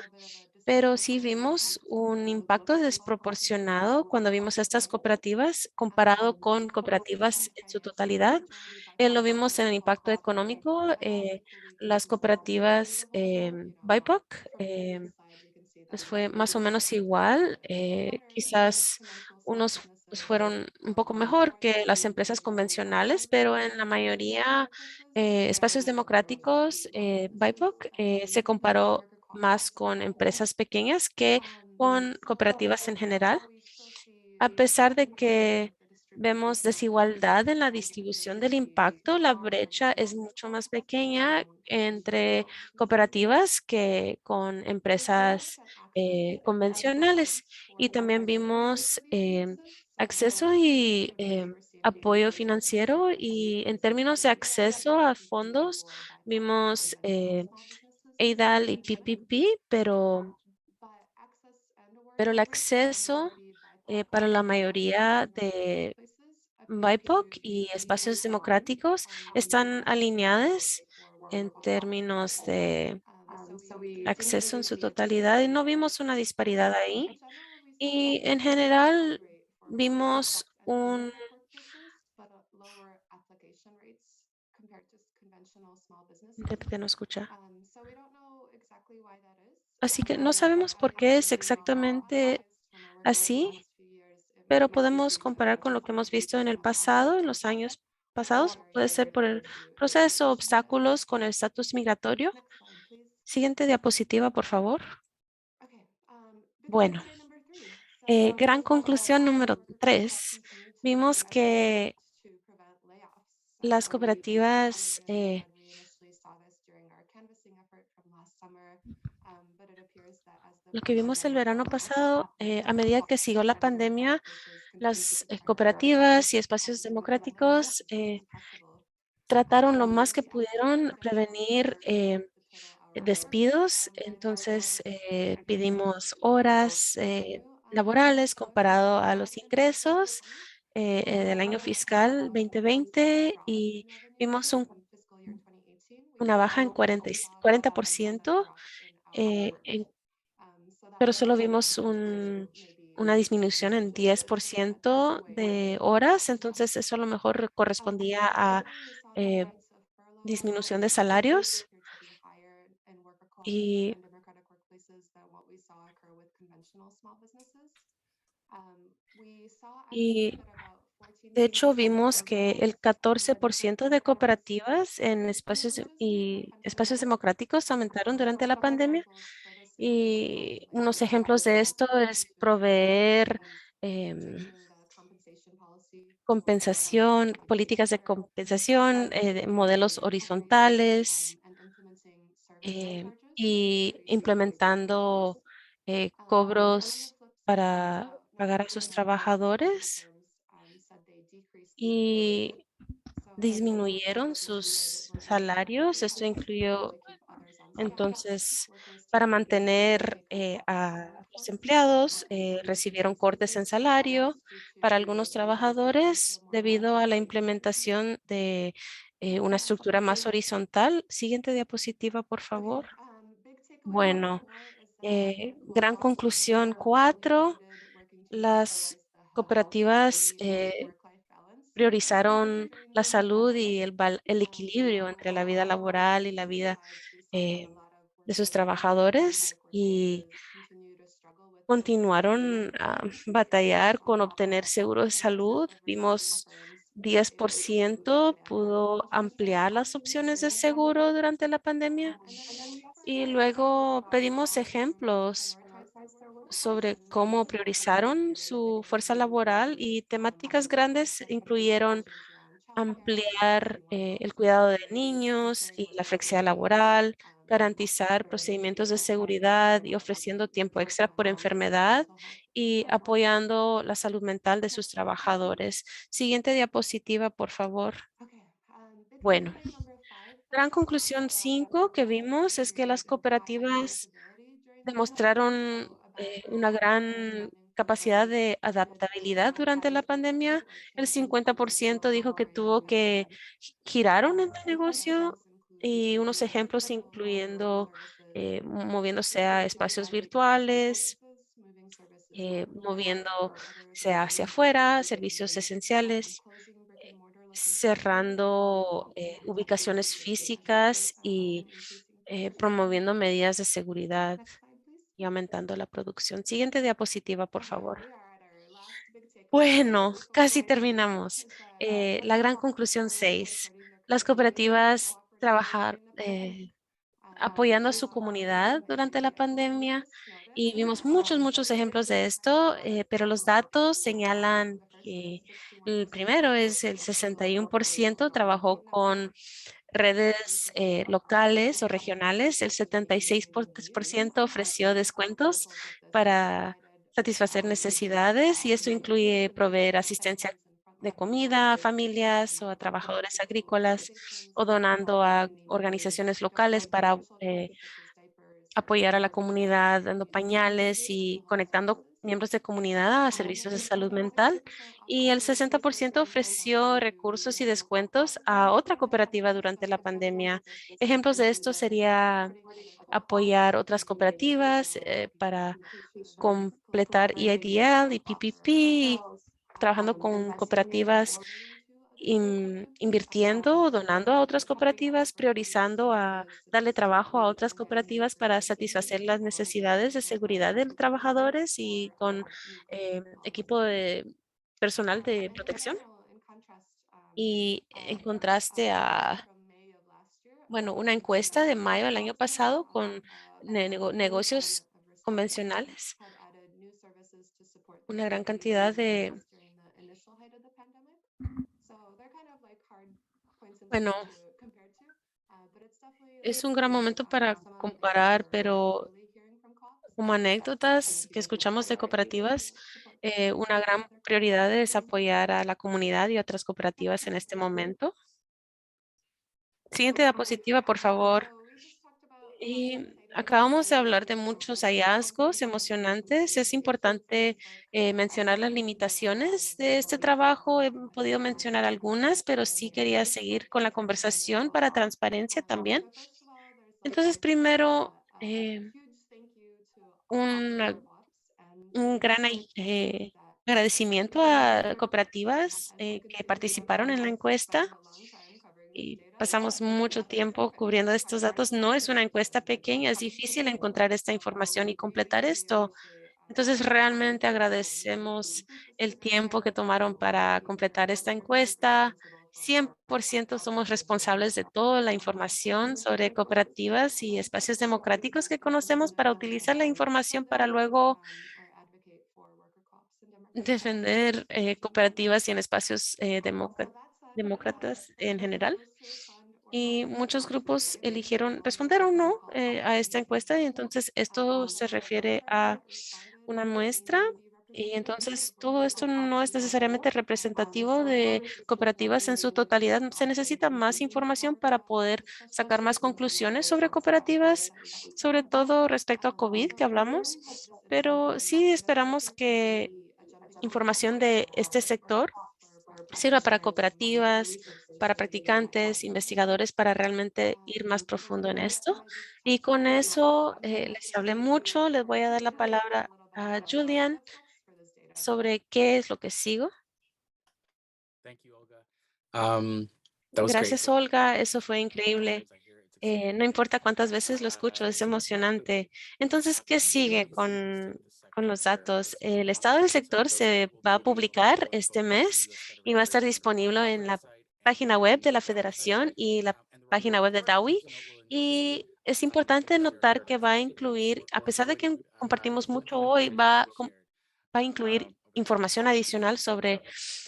pero sí vimos un impacto desproporcionado cuando vimos estas cooperativas comparado con cooperativas en su totalidad. Lo vimos en el impacto económico. Las cooperativas BIPOC les fue más o menos igual. Quizás unos fueron un poco mejor que las empresas convencionales, pero en la mayoría espacios democráticos, BIPOC, se comparó más con empresas pequeñas que con cooperativas en general. A pesar de que vemos desigualdad en la distribución del impacto, la brecha es mucho más pequeña entre cooperativas que con empresas convencionales. Y también vimos acceso y apoyo financiero, y en términos de acceso a fondos, vimos EIDAL y PPP, pero el acceso para la mayoría de BIPOC y espacios democráticos están alineados en términos de acceso en su totalidad, y no vimos una disparidad ahí. Y en general vimos un... Intérprete no escucha. Así que no sabemos por qué es exactamente así, pero podemos comparar con lo que hemos visto en el pasado, en los años pasados. Puede ser por el proceso, obstáculos con el estatus migratorio. Siguiente diapositiva, por favor. Bueno, gran conclusión número 3. Vimos que las cooperativas lo que vimos el verano pasado, a medida que siguió la pandemia, las cooperativas y espacios democráticos trataron lo más que pudieron prevenir despidos. Entonces, pedimos horas laborales comparado a los ingresos del año fiscal 2020, y vimos una baja en 40%, pero solo vimos una disminución en 10% de horas. Entonces, eso a lo mejor correspondía a eh, disminución de salarios. Y, y de hecho vimos que el 14% de cooperativas en y espacios democráticos aumentaron durante la pandemia. Y unos ejemplos de esto es proveer compensación, políticas de compensación, de modelos horizontales, y implementando cobros para pagar a sus trabajadores, y disminuyeron sus salarios. Esto incluyó entonces, para mantener a los empleados, recibieron cortes en salario para algunos trabajadores debido a la implementación de una estructura más horizontal. Siguiente diapositiva, por favor. Bueno, gran conclusión 4. Las cooperativas priorizaron la salud y el equilibrio entre la vida laboral y la vida eh, de sus trabajadores, y continuaron a batallar con obtener seguro de salud. Vimos 10% pudo ampliar las opciones de seguro durante la pandemia, y luego pedimos ejemplos sobre cómo priorizaron su fuerza laboral, y temáticas grandes incluyeron ampliar el cuidado de niños y la flexibilidad laboral, garantizar procedimientos de seguridad y ofreciendo tiempo extra por enfermedad, y apoyando la salud mental de sus trabajadores. Siguiente diapositiva, por favor. Bueno, gran conclusión 5 que vimos es que las cooperativas demostraron una gran capacidad de adaptabilidad durante la pandemia. El 50% dijo que tuvo que girar un negocio, y unos ejemplos incluyendo moviéndose a espacios virtuales, moviéndose hacia afuera, servicios esenciales, cerrando ubicaciones físicas y promoviendo medidas de seguridad y aumentando la producción. Siguiente diapositiva, por favor. Bueno, casi terminamos. La gran conclusión 6. Las cooperativas trabajar apoyando a su comunidad durante la pandemia y vimos muchos ejemplos de esto, pero los datos señalan que el primero es el 61% trabajó con redes locales o regionales, el 76% ofreció descuentos para satisfacer necesidades y esto incluye proveer asistencia de comida a familias o a trabajadores agrícolas o donando a organizaciones locales para apoyar a la comunidad, dando pañales y conectando miembros de comunidad a servicios de salud mental. Y el 60% ofreció recursos y descuentos a otra cooperativa durante la pandemia. Ejemplos de esto sería apoyar otras cooperativas para completar EIDL y PPP, trabajando con cooperativas invirtiendo o donando a otras cooperativas, priorizando a darle trabajo a otras cooperativas para satisfacer las necesidades de seguridad de los trabajadores y con equipo de personal de protección. Y en contraste a, bueno, una encuesta de mayo del año pasado con negocios convencionales, una gran cantidad de, bueno, es un gran momento para comparar, pero como anécdotas que escuchamos de cooperativas, una gran prioridad es apoyar a la comunidad y otras cooperativas en este momento. Siguiente diapositiva, por favor. Y acabamos de hablar de muchos hallazgos emocionantes. Es importante mencionar las limitaciones de este trabajo. He podido mencionar algunas, pero sí quería seguir con la conversación para transparencia también. Entonces, primero, una un gran agradecimiento a cooperativas que participaron en la encuesta y pasamos mucho tiempo cubriendo estos datos. No es una encuesta pequeña, es difícil encontrar esta información y completar esto. Entonces, realmente agradecemos el tiempo que tomaron para completar esta encuesta. 100% somos responsables de toda la información sobre cooperativas y espacios democráticos que conocemos para utilizar la información para luego defender cooperativas y en espacios demócratas en general. Y muchos grupos respondieron no a esta encuesta y entonces esto se refiere a una muestra y entonces todo esto no es necesariamente representativo de cooperativas en su totalidad. Se necesita más información para poder sacar más conclusiones sobre cooperativas, sobre todo respecto a COVID que hablamos, pero sí esperamos que información de este sector sirva para cooperativas, para practicantes, investigadores, para realmente ir más profundo en esto. Y con eso les hablé mucho. Les voy a dar la palabra a Julian sobre qué es lo que sigo. Thank you, Olga. That was great. Gracias, Olga. Eso fue increíble. No importa cuántas veces lo escucho, es emocionante. Entonces, ¿qué sigue con los datos? El estado del sector se va a publicar este mes y va a estar disponible en la página web de la Federación y la página web de DAWI. Y es importante notar que va a incluir, a pesar de que compartimos mucho hoy, va a incluir información adicional sobre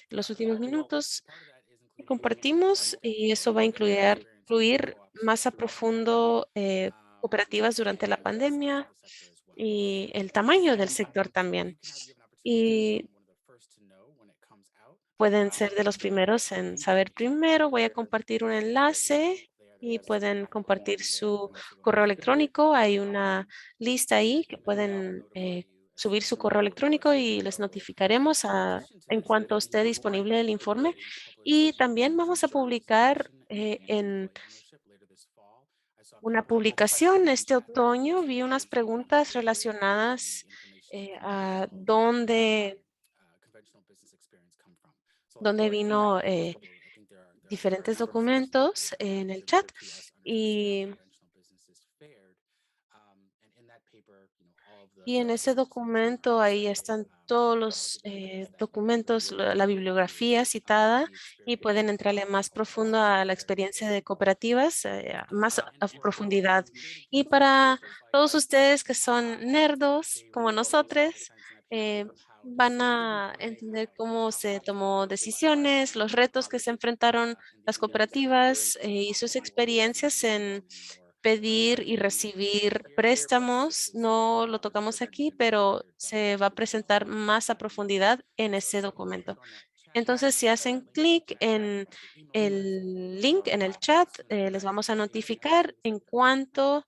los últimos minutos que compartimos y eso va a incluir más a profundo cooperativas durante la pandemia y el tamaño del sector también. Y pueden ser de los primeros en saber primero. Voy a compartir un enlace y pueden compartir su correo electrónico. Hay una lista ahí que pueden subir su correo electrónico y les notificaremos en cuanto esté disponible el informe. Y también vamos a publicar en una publicación este otoño. Vi unas preguntas relacionadas a dónde vino diferentes documentos en el chat y en ese documento ahí están todos los documentos, la bibliografía citada y pueden entrarle más profundo a la experiencia de cooperativas, más a profundidad. Y para todos ustedes que son nerdos como nosotros, van a entender cómo se tomó decisiones, los retos que se enfrentaron las cooperativas y sus experiencias en pedir y recibir préstamos. No lo tocamos aquí, pero se va a presentar más a profundidad en ese documento. Entonces, si hacen clic en el link en el chat, les vamos a notificar en cuanto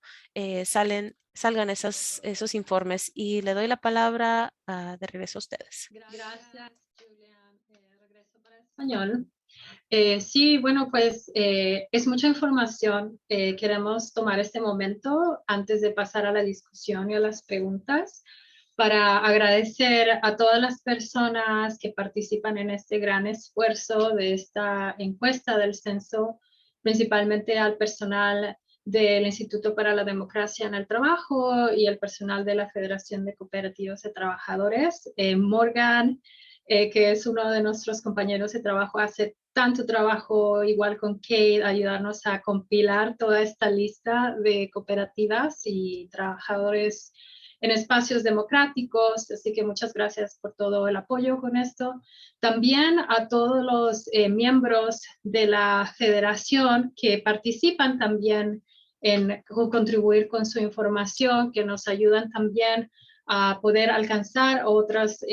salgan esos informes. Y le doy la palabra de regreso a ustedes. Gracias, Julian. Regreso para español. Sí, bueno, pues es mucha información. Queremos tomar este momento antes de pasar a la discusión y a las preguntas para agradecer a todas las personas que participan en este gran esfuerzo de esta encuesta del censo, principalmente al personal del Instituto para la Democracia en el Trabajo y el personal de la Federación de Cooperativas de Trabajadores. Morgan, que es uno de nuestros compañeros de trabajo, hace tanto trabajo igual con Kate, ayudarnos a compilar toda esta lista de cooperativas y trabajadores en espacios democráticos, así que muchas gracias por todo el apoyo con esto. También a todos los miembros de la federación que participan también en contribuir con su información, que nos ayudan también a poder alcanzar otras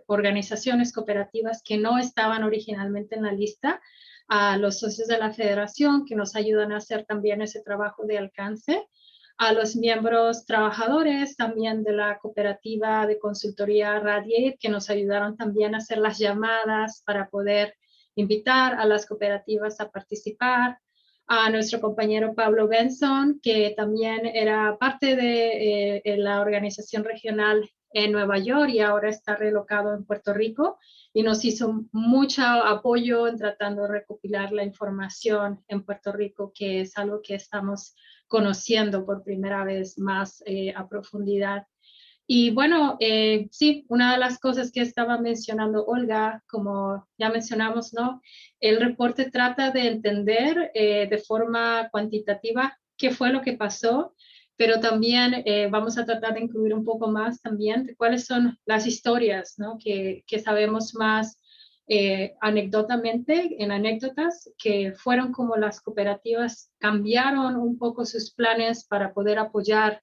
organizaciones cooperativas que no estaban originalmente en la lista, a los socios de la federación que nos ayudan a hacer también ese trabajo de alcance, a los miembros trabajadores también de la cooperativa de consultoría Radiate que nos ayudaron también a hacer las llamadas para poder invitar a las cooperativas a participar, a nuestro compañero Pablo Benson, que también era parte de la organización regional en Nueva York y ahora está relocado en Puerto Rico y nos hizo mucho apoyo en tratando de recopilar la información en Puerto Rico, que es algo que estamos conociendo por primera vez más a profundidad. Y bueno, sí, una de las cosas que estaba mencionando Olga, como ya mencionamos, ¿no? El reporte trata de entender de forma cuantitativa qué fue lo que pasó, pero también vamos a tratar de incluir un poco más también de cuáles son las historias, ¿no? Que sabemos más anecdotamente, en anécdotas, que fueron como las cooperativas cambiaron un poco sus planes para poder apoyar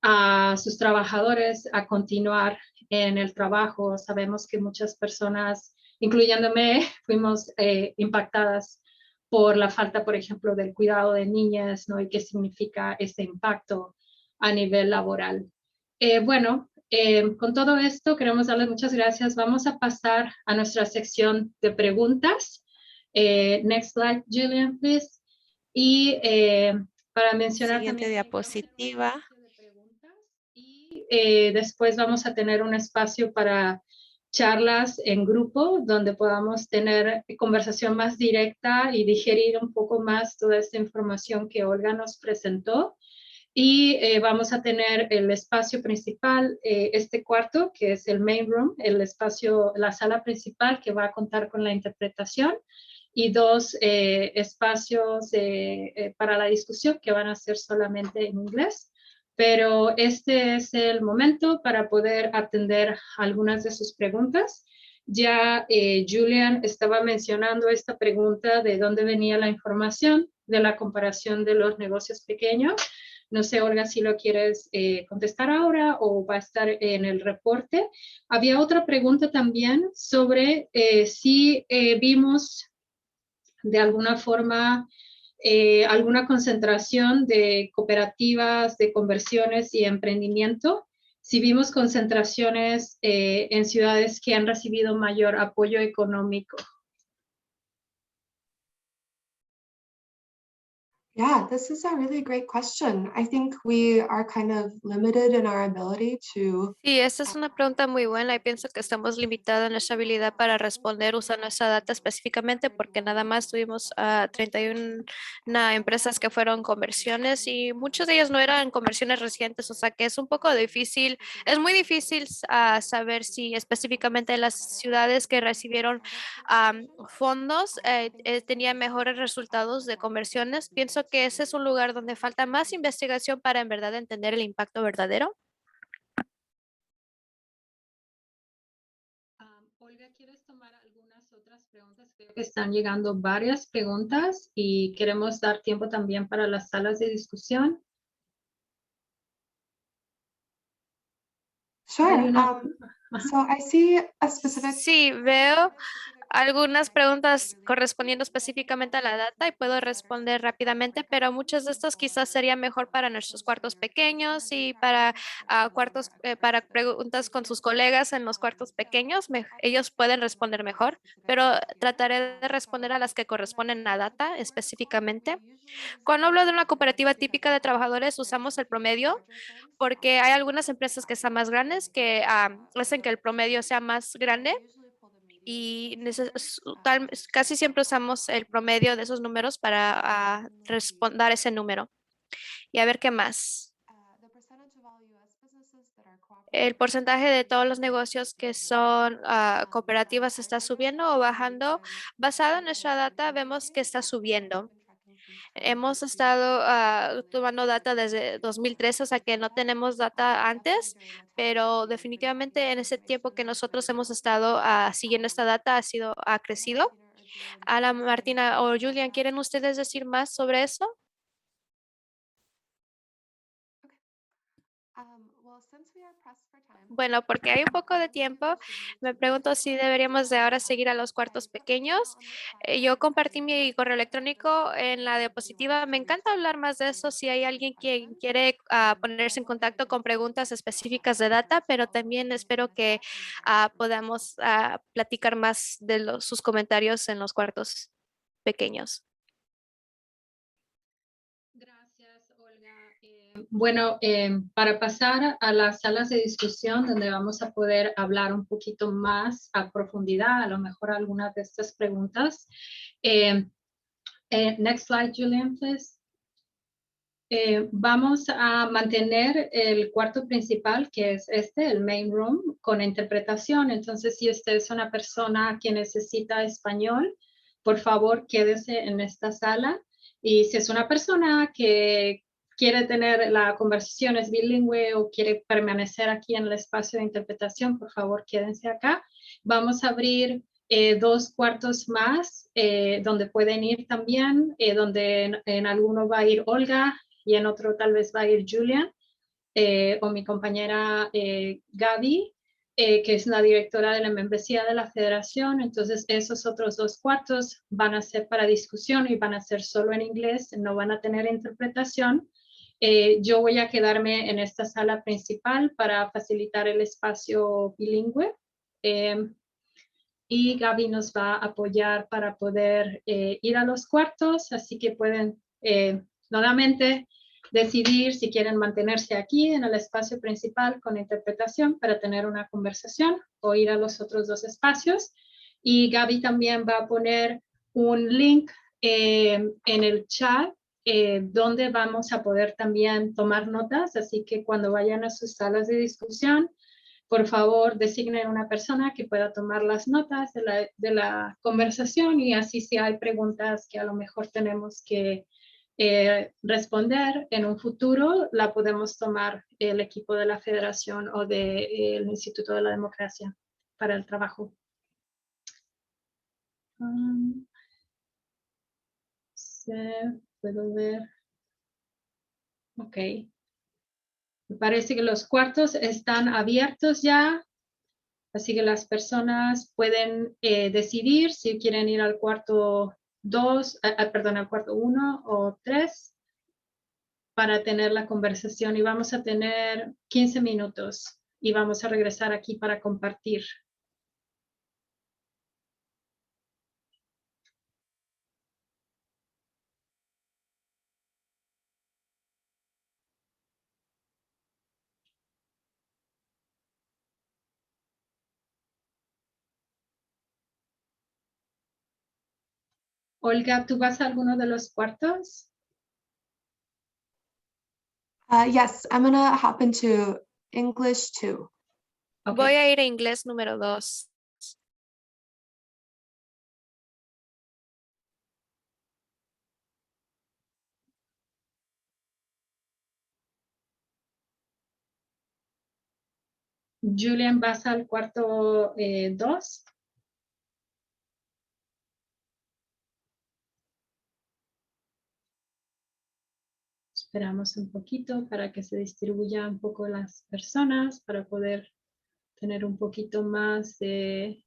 a sus trabajadores a continuar en el trabajo. Sabemos que muchas personas, incluyéndome, fuimos impactadas por la falta, por ejemplo, del cuidado de niñas, ¿no? Y qué significa ese impacto a nivel laboral. Bueno, con todo esto queremos darles muchas gracias. Vamos a pasar a nuestra sección de preguntas. Next slide, Julian, please. Y para mencionar Siguiente también diapositiva. Y después vamos a tener un espacio para charlas en grupo donde podamos tener conversación más directa y digerir un poco más toda esta información que Olga nos presentó. Y vamos a tener el espacio principal, este cuarto, que es el main room, el espacio, la sala principal que va a contar con la interpretación y dos espacios para la discusión que van a ser solamente en inglés. Pero este es el momento para poder atender algunas de sus preguntas. Ya Julian estaba mencionando esta pregunta de dónde venía la información de la comparación de los negocios pequeños. No sé, Olga, si lo quieres contestar ahora o va a estar en el reporte. Había otra pregunta también sobre si vimos de alguna forma alguna concentración de cooperativas, de conversiones y emprendimiento. Si vimos concentraciones en ciudades que han recibido mayor apoyo económico. Yeah, this is a really great question. I think we are kind of limited in our ability to Sí, esta es una pregunta muy buena y pienso que estamos limitados en nuestra habilidad para responder usando esa data específicamente porque nada más tuvimos 31 empresas que fueron conversiones y muchos de ellos no eran conversiones recientes, o sea que es un poco difícil, es muy difícil saber si específicamente las ciudades que recibieron fondos tenían mejores resultados de conversiones. Pienso que ese es un lugar donde falta más investigación para en verdad entender el impacto verdadero. Olga, ¿quieres tomar algunas otras preguntas? Creo que están llegando varias preguntas y queremos dar tiempo también para las salas de discusión. Sure. Hay una- So I see a specific. Sí, veo algunas preguntas correspondiendo específicamente a la data y puedo responder rápidamente, pero muchas de estas quizás sería mejor para nuestros cuartos pequeños y para para preguntas con sus colegas en los cuartos pequeños. Ellos pueden responder mejor, pero trataré de responder a las que corresponden a data específicamente. Cuando hablo de una cooperativa típica de trabajadores, usamos el promedio porque hay algunas empresas que son más grandes que hacen que el promedio sea más grande y casi siempre usamos el promedio de esos números para responder ese número. Y a ver qué más. El porcentaje de todos los negocios que son cooperativas está subiendo o bajando. Basado en nuestra data, vemos que está subiendo. Hemos estado tomando data desde 2013, o sea que no tenemos data antes, pero definitivamente en ese tiempo que nosotros hemos estado siguiendo esta data ha crecido. Ala, Martina o Julian, ¿quieren ustedes decir más sobre eso? Bueno, porque hay un poco de tiempo, me pregunto si deberíamos de ahora seguir a los cuartos pequeños. Yo compartí mi correo electrónico en la diapositiva. Me encanta hablar más de eso si hay alguien que quiere ponerse en contacto con preguntas específicas de data, pero también espero que podamos platicar más de sus comentarios en los cuartos pequeños. Gracias, Olga. Bueno, para pasar a las salas de discusión donde vamos a poder hablar un poquito más a profundidad, a lo mejor algunas de estas preguntas. Next slide, Julian, please. Vamos a mantener el cuarto principal, que es el main room, con interpretación. Entonces, si usted es una persona que necesita español, por favor, quédese en esta sala. Y si es una persona que quiere tener la conversación es bilingüe o quiere permanecer aquí en el espacio de interpretación, por favor, quédense acá. Vamos a abrir 2 cuartos más donde pueden ir también, donde en alguno va a ir Olga y en otro tal vez va a ir Julian o mi compañera Gaby, que es la directora de la membresía de la federación. Entonces esos otros 2 cuartos van a ser para discusión y van a ser solo en inglés, no van a tener interpretación. Yo voy a quedarme en esta sala principal para facilitar el espacio bilingüe. Y Gaby nos va a apoyar para poder ir a los cuartos, así que pueden nuevamente decidir si quieren mantenerse aquí en el espacio principal con interpretación para tener una conversación o ir a los otros 2 espacios. Y Gaby también va a poner un link en el chat donde vamos a poder también tomar notas, así que cuando vayan a sus salas de discusión, por favor, designen una persona que pueda tomar las notas de la conversación y así si hay preguntas que a lo mejor tenemos que responder en un futuro, la podemos tomar el equipo de la federación o del Instituto de la Democracia para el trabajo. ¿Puedo ver? Ok. Me parece que los cuartos están abiertos ya. Así que las personas pueden decidir si quieren ir al cuarto 2, perdón, al cuarto 1 o 3 para tener la conversación y vamos a tener 15 minutos y vamos a regresar aquí para compartir. Olga, ¿tú vas a alguno de los cuartos? Yes, I'm gonna hop into English 2. Ok. Voy a ir a inglés número 2. Julian, ¿vas al cuarto 2? Esperamos un poquito para que se distribuya un poco las personas para poder tener un poquito más de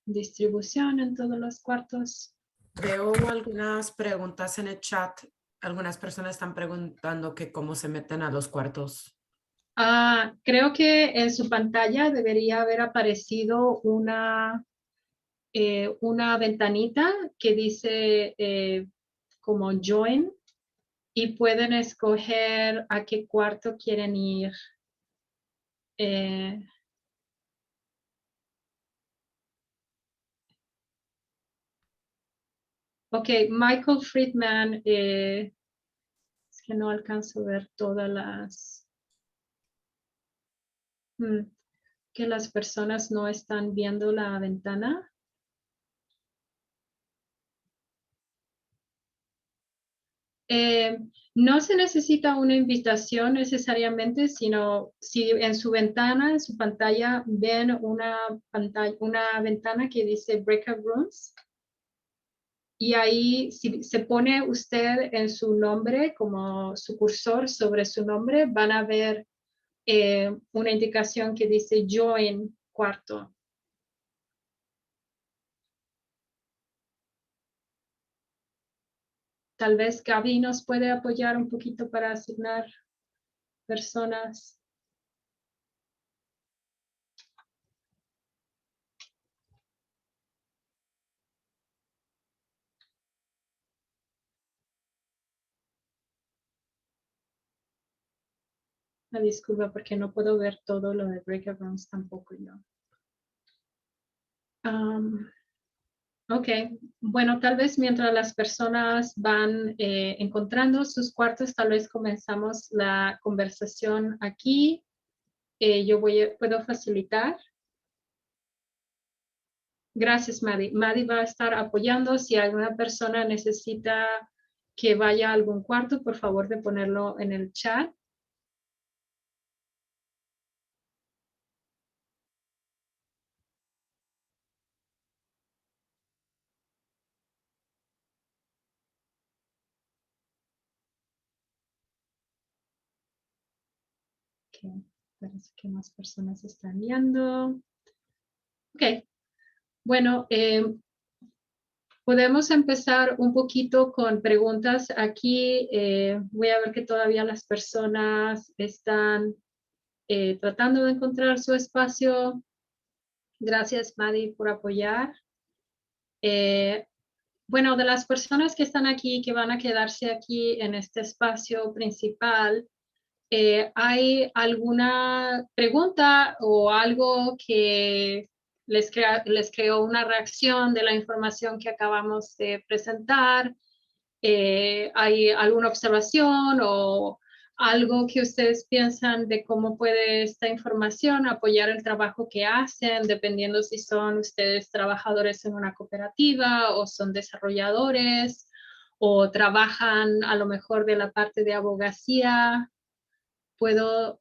distribución en todos los cuartos. Veo algunas preguntas en el chat. Algunas personas están preguntando que cómo se meten a los cuartos. Creo que en su pantalla debería haber aparecido una ventanita que dice como join y pueden escoger a qué cuarto quieren ir. Ok, Michael Friedman, es que no alcanzo a ver todas las... que las personas no están viendo la ventana. No se necesita una invitación necesariamente, sino si en su ventana, en su pantalla, ven una ventana que dice Breakout Rooms. Y ahí, si se pone usted en su nombre, como su cursor sobre su nombre, van a ver una indicación que dice Join cuarto. Tal vez Gaby nos puede apoyar un poquito para asignar personas. Me disculpa porque no puedo ver todo lo de Breakout Rooms tampoco yo. Ok, bueno, tal vez mientras las personas van encontrando sus cuartos, tal vez comenzamos la conversación aquí. Yo puedo facilitar. Gracias, Maddie. Maddie va a estar apoyando. Si alguna persona necesita que vaya a algún cuarto, por favor de ponerlo en el chat. Okay. Parece que más personas están viendo. Ok. Bueno, podemos empezar un poquito con preguntas aquí. Voy a ver que todavía las personas están tratando de encontrar su espacio. Gracias, Maddie, por apoyar. Bueno, de las personas que están aquí, que van a quedarse aquí en este espacio principal, ¿hay alguna pregunta o algo que les creó una reacción de la información que acabamos de presentar? ¿Hay alguna observación o algo que ustedes piensan de cómo puede esta información apoyar el trabajo que hacen, dependiendo si son ustedes trabajadores en una cooperativa o son desarrolladores o trabajan a lo mejor de la parte de abogacía? Puedo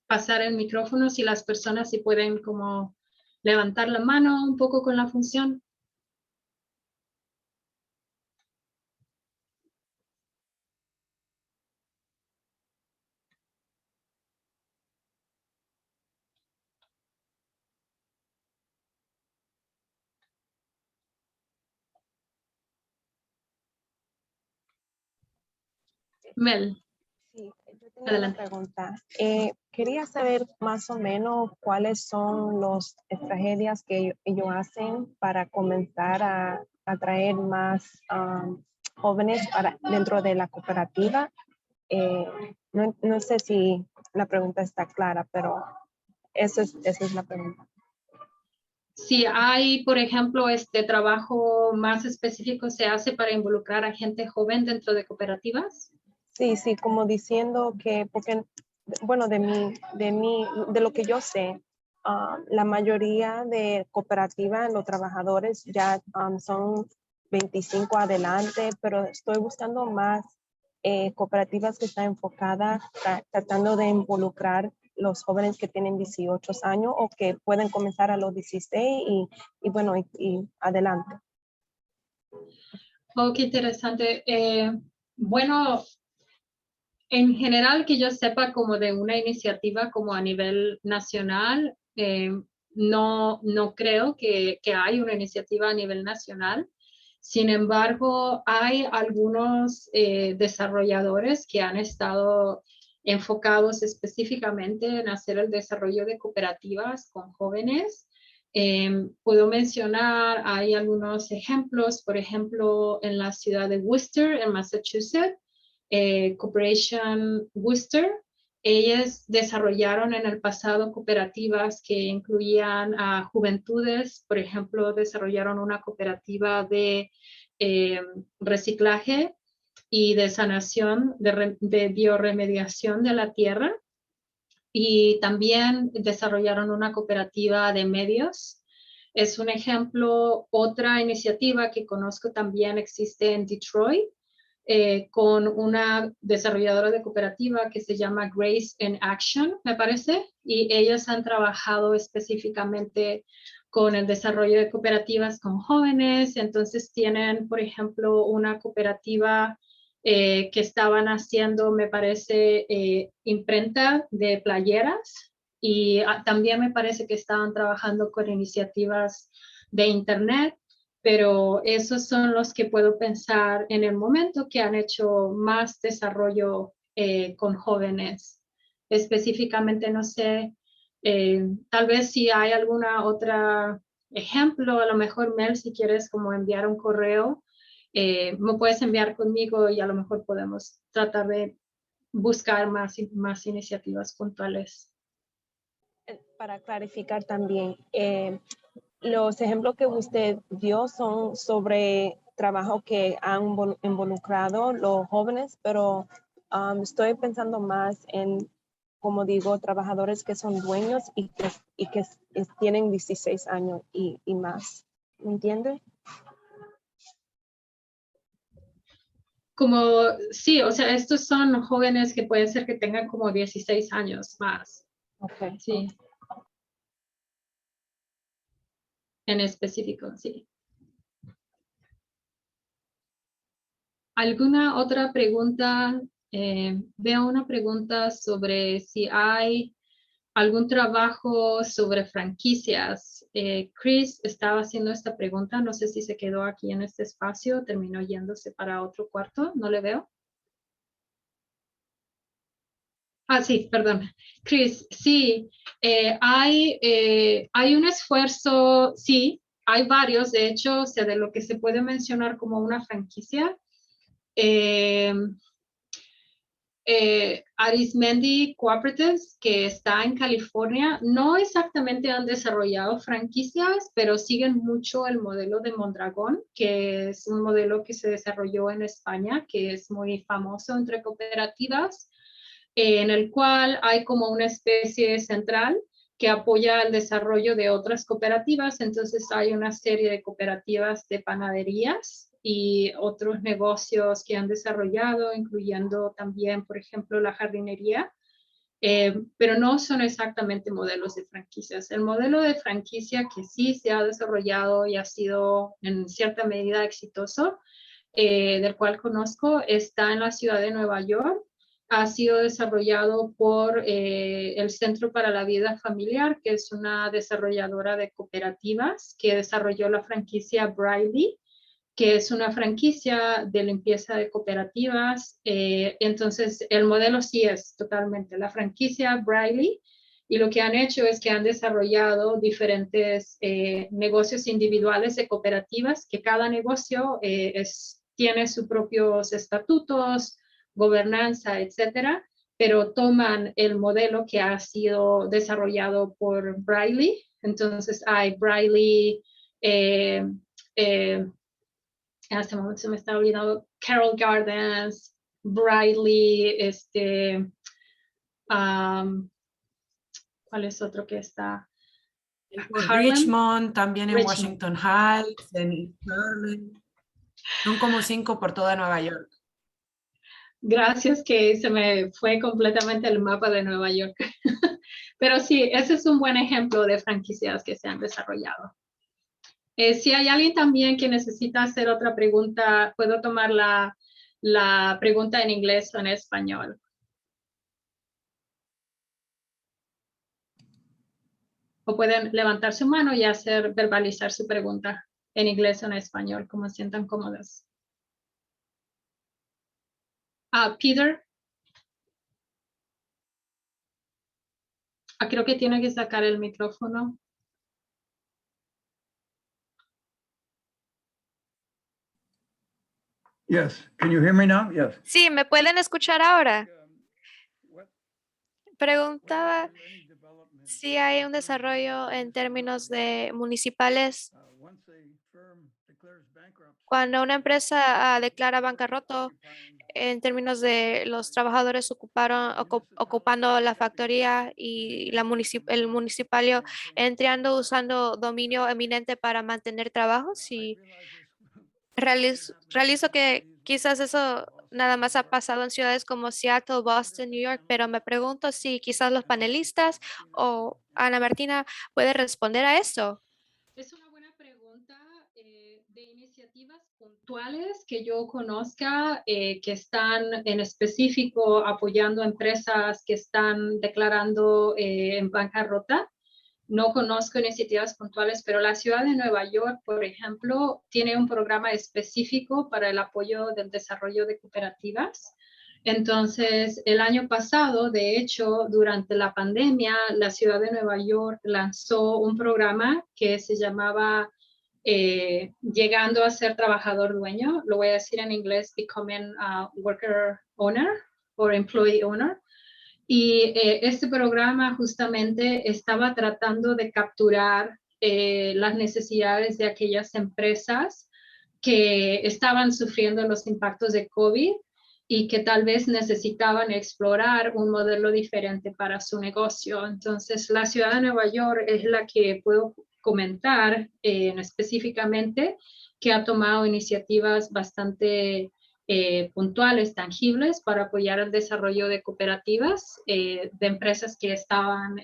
pasar el micrófono si las personas si pueden como levantar la mano un poco con la función. Mel. Sí, yo tenía Adelante. una pregunta. Quería saber más o menos cuáles son las tragedias que ellos hacen para comenzar a atraer más jóvenes dentro de la cooperativa. No sé si la pregunta está clara, pero esa es la pregunta. si hay, por ejemplo, este trabajo más específico se hace para involucrar a gente joven dentro de cooperativas. Sí, sí, como diciendo que, porque, bueno, de lo que yo sé, la mayoría de cooperativas, los trabajadores ya son 25 adelante, pero estoy buscando más cooperativas que están enfocadas, tratando de involucrar los jóvenes que tienen 18 años o que pueden comenzar a los 16 y bueno, y adelante. Oh, qué interesante. Bueno, en general que yo sepa como de una iniciativa como a nivel nacional, no creo que hay una iniciativa a nivel nacional. Sin embargo, hay algunos desarrolladores que han estado enfocados específicamente en hacer el desarrollo de cooperativas con jóvenes. Puedo mencionar, hay algunos ejemplos, por ejemplo, en la ciudad de Worcester, en Massachusetts, Corporation Worcester. Ellas desarrollaron en el pasado cooperativas que incluían a juventudes. Por ejemplo, desarrollaron una cooperativa de reciclaje y de sanación, de bioremediación de la tierra. Y también desarrollaron una cooperativa de medios. Es un ejemplo. Otra iniciativa que conozco también existe en Detroit, con una desarrolladora de cooperativa que se llama Grace in Action, me parece, y ellos han trabajado específicamente con el desarrollo de cooperativas con jóvenes. Entonces tienen, por ejemplo, una cooperativa que estaban haciendo, me parece, imprenta de playeras, y también me parece que estaban trabajando con iniciativas de internet, pero esos son los que puedo pensar en el momento que han hecho más desarrollo con jóvenes. Específicamente, no sé, tal vez si hay alguna otra ejemplo, a lo mejor Mel, si quieres como enviar un correo, me puedes enviar conmigo y a lo mejor podemos tratar de buscar más iniciativas puntuales. Para clarificar también, los ejemplos que usted dio son sobre trabajo que han involucrado los jóvenes, pero estoy pensando más en, como digo, trabajadores que son dueños y que tienen 16 años y más. ¿Me entiende? Como, sí, o sea, estos son jóvenes que pueden ser que tengan como 16 años más. Okay. Sí. En específico, sí. ¿Alguna otra pregunta? Veo una pregunta sobre si hay algún trabajo sobre franquicias. Chris estaba haciendo esta pregunta, no sé si se quedó aquí en este espacio, terminó yéndose para otro cuarto, no le veo. Sí, perdón. Chris, sí, hay un esfuerzo, sí, hay varios, de hecho, o sea, de lo que se puede mencionar como una franquicia. Arismendi Cooperatives, que está en California, no exactamente han desarrollado franquicias, pero siguen mucho el modelo de Mondragón, que es un modelo que se desarrolló en España, que es muy famoso entre cooperativas, en el cual hay como una especie central que apoya el desarrollo de otras cooperativas. Entonces hay una serie de cooperativas de panaderías y otros negocios que han desarrollado, incluyendo también, por ejemplo, la jardinería, pero no son exactamente modelos de franquicias. El modelo de franquicia que sí se ha desarrollado y ha sido en cierta medida exitoso, del cual conozco, está en la ciudad de Nueva York. Ha sido desarrollado por el Centro para la Vida Familiar, que es una desarrolladora de cooperativas que desarrolló la franquicia Briley, que es una franquicia de limpieza de cooperativas. Entonces, el modelo sí es totalmente la franquicia Briley, y lo que han hecho es que han desarrollado diferentes negocios individuales de cooperativas, que cada negocio tiene sus propios estatutos, gobernanza, etcétera, pero toman el modelo que ha sido desarrollado por Briley Entonces hay Briley, en este momento se me está olvidando, Carroll Gardens, Briley, ¿cuál es otro que está? Harlem. Richmond, también en Richmond. Washington Heights, en East Harlem. Son como 5 por toda Nueva York. Gracias, que se me fue completamente el mapa de Nueva York. Pero sí, ese es un buen ejemplo de franquicias que se han desarrollado. Si hay alguien también que necesita hacer otra pregunta, puedo tomar la pregunta en inglés o en español. O pueden levantar su mano y verbalizar su pregunta en inglés o en español, como sientan cómodos. Peter. Creo que tiene que sacar el micrófono. Yes, can you hear me now? Yes. Sí, ¿me pueden escuchar ahora? Preguntaba si hay un desarrollo en términos de municipales. Cuando una empresa declara bancarrota, en términos de los trabajadores ocupando la factoría y el municipio entrando usando dominio eminente para mantener trabajos, y realizo que quizás eso nada más ha pasado en ciudades como Seattle, Boston, New York, pero me pregunto si quizás los panelistas o Ana Martina puede responder a eso. Es una buena pregunta. De iniciativas puntuales que yo conozca, que están en específico apoyando empresas que están declarando en bancarrota. No conozco iniciativas puntuales, pero la ciudad de Nueva York, por ejemplo, tiene un programa específico para el apoyo del desarrollo de cooperativas. Entonces, el año pasado, de hecho, durante la pandemia, la ciudad de Nueva York lanzó un programa que se llamaba Llegando a ser trabajador dueño. Lo voy a decir en inglés, Becoming a Worker Owner o Employee Owner. Y este programa justamente estaba tratando de capturar las necesidades de aquellas empresas que estaban sufriendo los impactos de COVID y que tal vez necesitaban explorar un modelo diferente para su negocio. Entonces, la ciudad de Nueva York es la que puedo comentar específicamente, que ha tomado iniciativas bastante puntuales, tangibles, para apoyar el desarrollo de cooperativas de empresas que estaban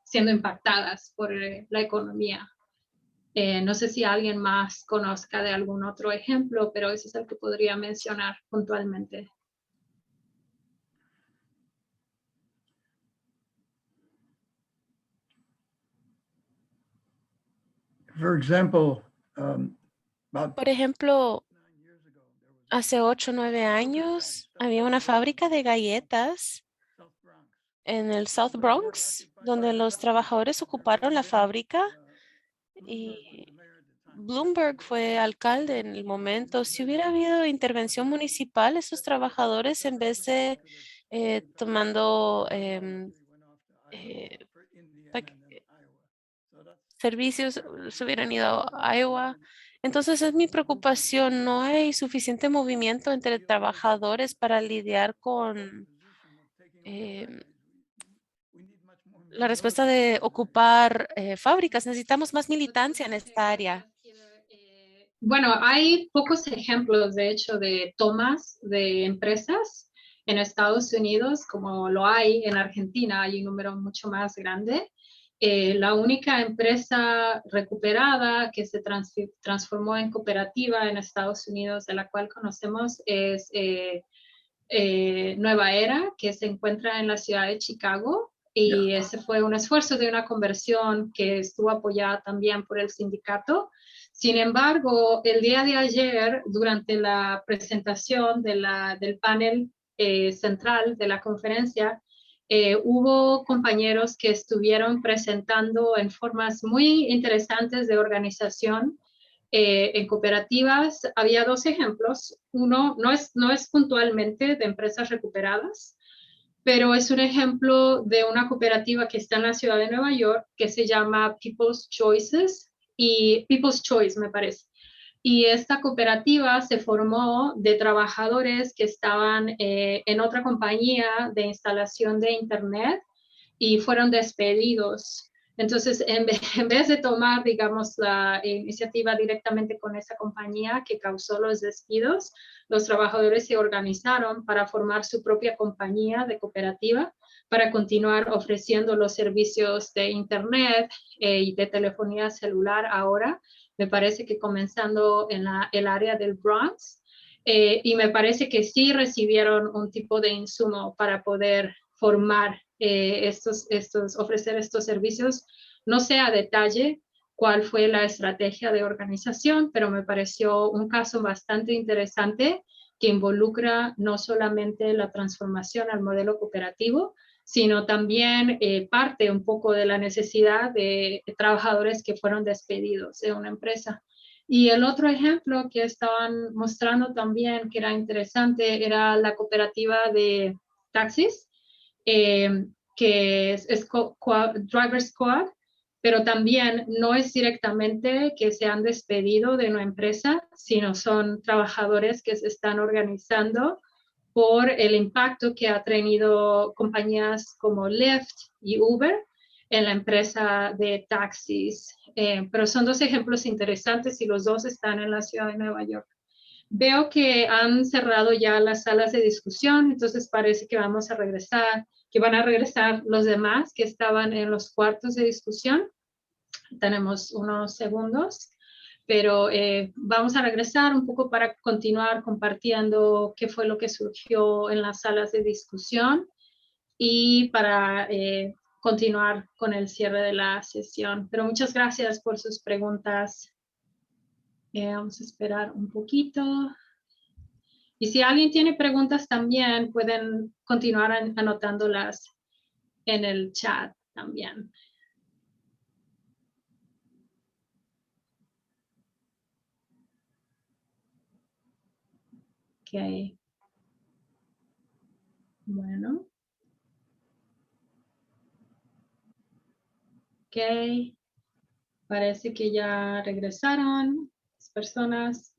siendo impactadas por la economía. No sé si alguien más conozca de algún otro ejemplo, pero ese es el que podría mencionar puntualmente. Por ejemplo, hace 8 o 9 años había una fábrica de galletas en el South Bronx, donde los trabajadores ocuparon la fábrica y Bloomberg fue alcalde en el momento. Si hubiera habido intervención municipal, esos trabajadores, en vez de tomando servicios, se hubieran ido a Iowa. Entonces es mi preocupación, no hay suficiente movimiento entre trabajadores para lidiar con la respuesta de ocupar fábricas. Necesitamos más militancia en esta área. Bueno, hay pocos ejemplos, de hecho, de tomas de empresas en Estados Unidos, como lo hay en Argentina. Hay un número mucho más grande. La única empresa recuperada que se transformó en cooperativa en Estados Unidos, de la cual conocemos, es Nueva Era, que se encuentra en la ciudad de Chicago. Y ese fue un esfuerzo de una conversión que estuvo apoyada también por el sindicato. Sin embargo, el día de ayer, durante la presentación del panel central de la conferencia, hubo compañeros que estuvieron presentando en formas muy interesantes de organización en cooperativas. Había 2 ejemplos. Uno no es puntualmente de empresas recuperadas, pero es un ejemplo de una cooperativa que está en la ciudad de Nueva York que se llama People's Choices y People's Choice, me parece. Y esta cooperativa se formó de trabajadores que estaban en otra compañía de instalación de Internet y fueron despedidos. Entonces, en vez de tomar, digamos, la iniciativa directamente con esa compañía que causó los despidos, los trabajadores se organizaron para formar su propia compañía de cooperativa para continuar ofreciendo los servicios de Internet y de telefonía celular ahora. Me parece que comenzando en el área del Bronx. Y me parece que sí recibieron un tipo de insumo para poder formar ofrecer estos servicios. No sé a detalle cuál fue la estrategia de organización, pero me pareció un caso bastante interesante que involucra no solamente la transformación al modelo cooperativo, sino también parte un poco de la necesidad de trabajadores que fueron despedidos de una empresa. Y el otro ejemplo que estaban mostrando también, que era interesante, era la cooperativa de taxis, que es Driver Squad, pero también no es directamente que se han despedido de una empresa, sino son trabajadores que se están organizando por el impacto que ha tenido compañías como Lyft y Uber en la empresa de taxis. Pero son dos ejemplos interesantes y los dos están en la ciudad de Nueva York. Veo que han cerrado ya las salas de discusión, entonces parece que vamos a regresar, que van a regresar los demás que estaban en los cuartos de discusión. Tenemos unos segundos, pero vamos a regresar un poco para continuar compartiendo qué fue lo que surgió en las salas de discusión y para continuar con el cierre de la sesión. Pero muchas gracias por sus preguntas. Vamos a esperar un poquito. Y si alguien tiene preguntas también, pueden continuar anotándolas en el chat también. Ok. Bueno. Ok. Parece que ya regresaron las personas.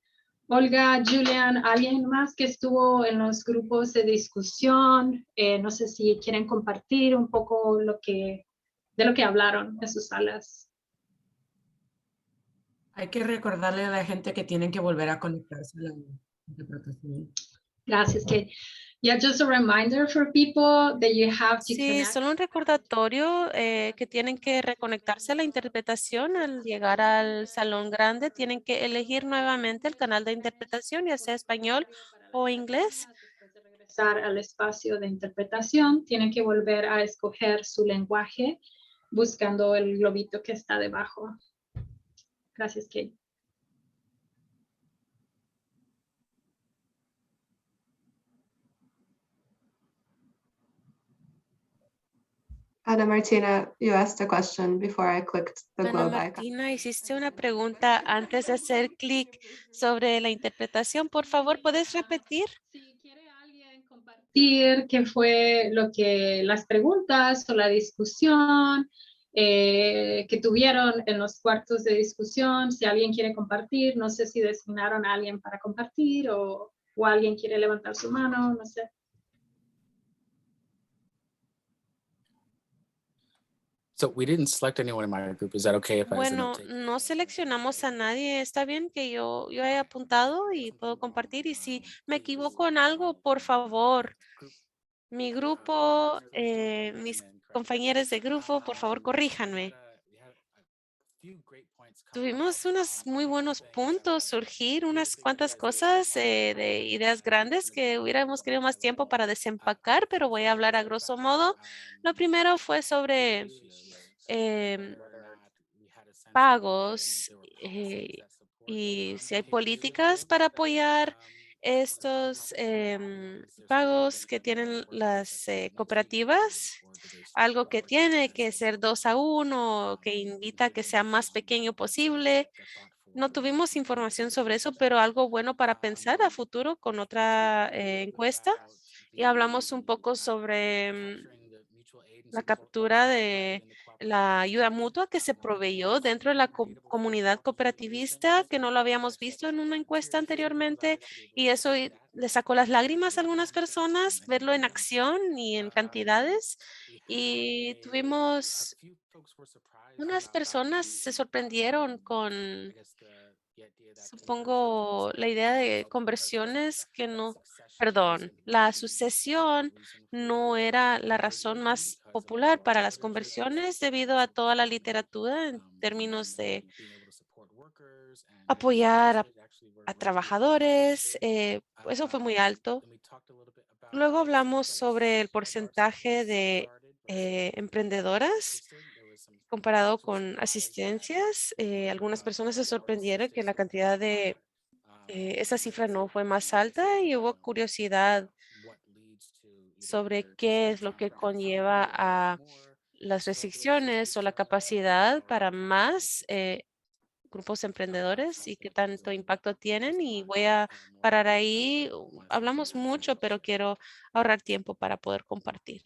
Olga, Julian, ¿alguien más que estuvo en los grupos de discusión? No sé si quieren compartir un poco de lo que hablaron en sus salas. Hay que recordarle a la gente que tienen que volver a conectarse a la interpretación. Gracias, Kate. Yeah, just a reminder for people that you have to Sí, connect. solo un recordatorio que tienen que reconectarse a la interpretación al llegar al salón grande. Tienen que elegir nuevamente el canal de interpretación, ya sea español o inglés. Después de regresar al espacio de interpretación, tienen que volver a escoger su lenguaje buscando el globito que está debajo. Gracias, Kate. Ana Martina, you asked a question before I clicked the Ana globe icon. Martina, hiciste una pregunta antes de hacer clic sobre la interpretación. Por favor, ¿puedes repetir? Si quiere alguien compartir qué fue las preguntas o la discusión que tuvieron en los cuartos de discusión, si alguien quiere compartir, no sé si designaron a alguien para compartir o alguien quiere levantar su mano, no sé. So we didn't select anyone in my group. Is that okay if I as a Bueno, note taker? no seleccionamos a nadie. Está bien que yo he apuntado y puedo compartir. Y si me equivoco en algo, por favor, mi grupo, mis compañeros de grupo, por favor, corríjanme. Tuvimos unos muy buenos puntos surgir, unas cuantas cosas de ideas grandes que hubiéramos querido más tiempo para desempacar, pero voy a hablar a grosso modo. Lo primero fue sobre pagos y si hay políticas para apoyar estos pagos que tienen las cooperativas, algo que tiene que ser 2-1, que invita a que sea más pequeño posible. No tuvimos información sobre eso, pero algo bueno para pensar a futuro con otra encuesta. y hablamos un poco sobre la captura de la ayuda mutua que se proveyó dentro de la comunidad cooperativista, que no lo habíamos visto en una encuesta anteriormente, y eso le sacó las lágrimas a algunas personas, verlo en acción y en cantidades. Y tuvimos unas personas se sorprendieron con, supongo, la idea de conversiones que no, perdón, la sucesión no era la razón más popular para las conversiones debido a toda la literatura en términos de apoyar a trabajadores. Eso fue muy alto. Luego hablamos sobre el porcentaje de emprendedoras comparado con asistencias. Algunas personas se sorprendieron que la cantidad de esa cifra no fue más alta y hubo curiosidad sobre qué es lo que conlleva a las restricciones o la capacidad para más grupos emprendedores y qué tanto impacto tienen. Y voy a parar ahí. Hablamos mucho, pero quiero ahorrar tiempo para poder compartir.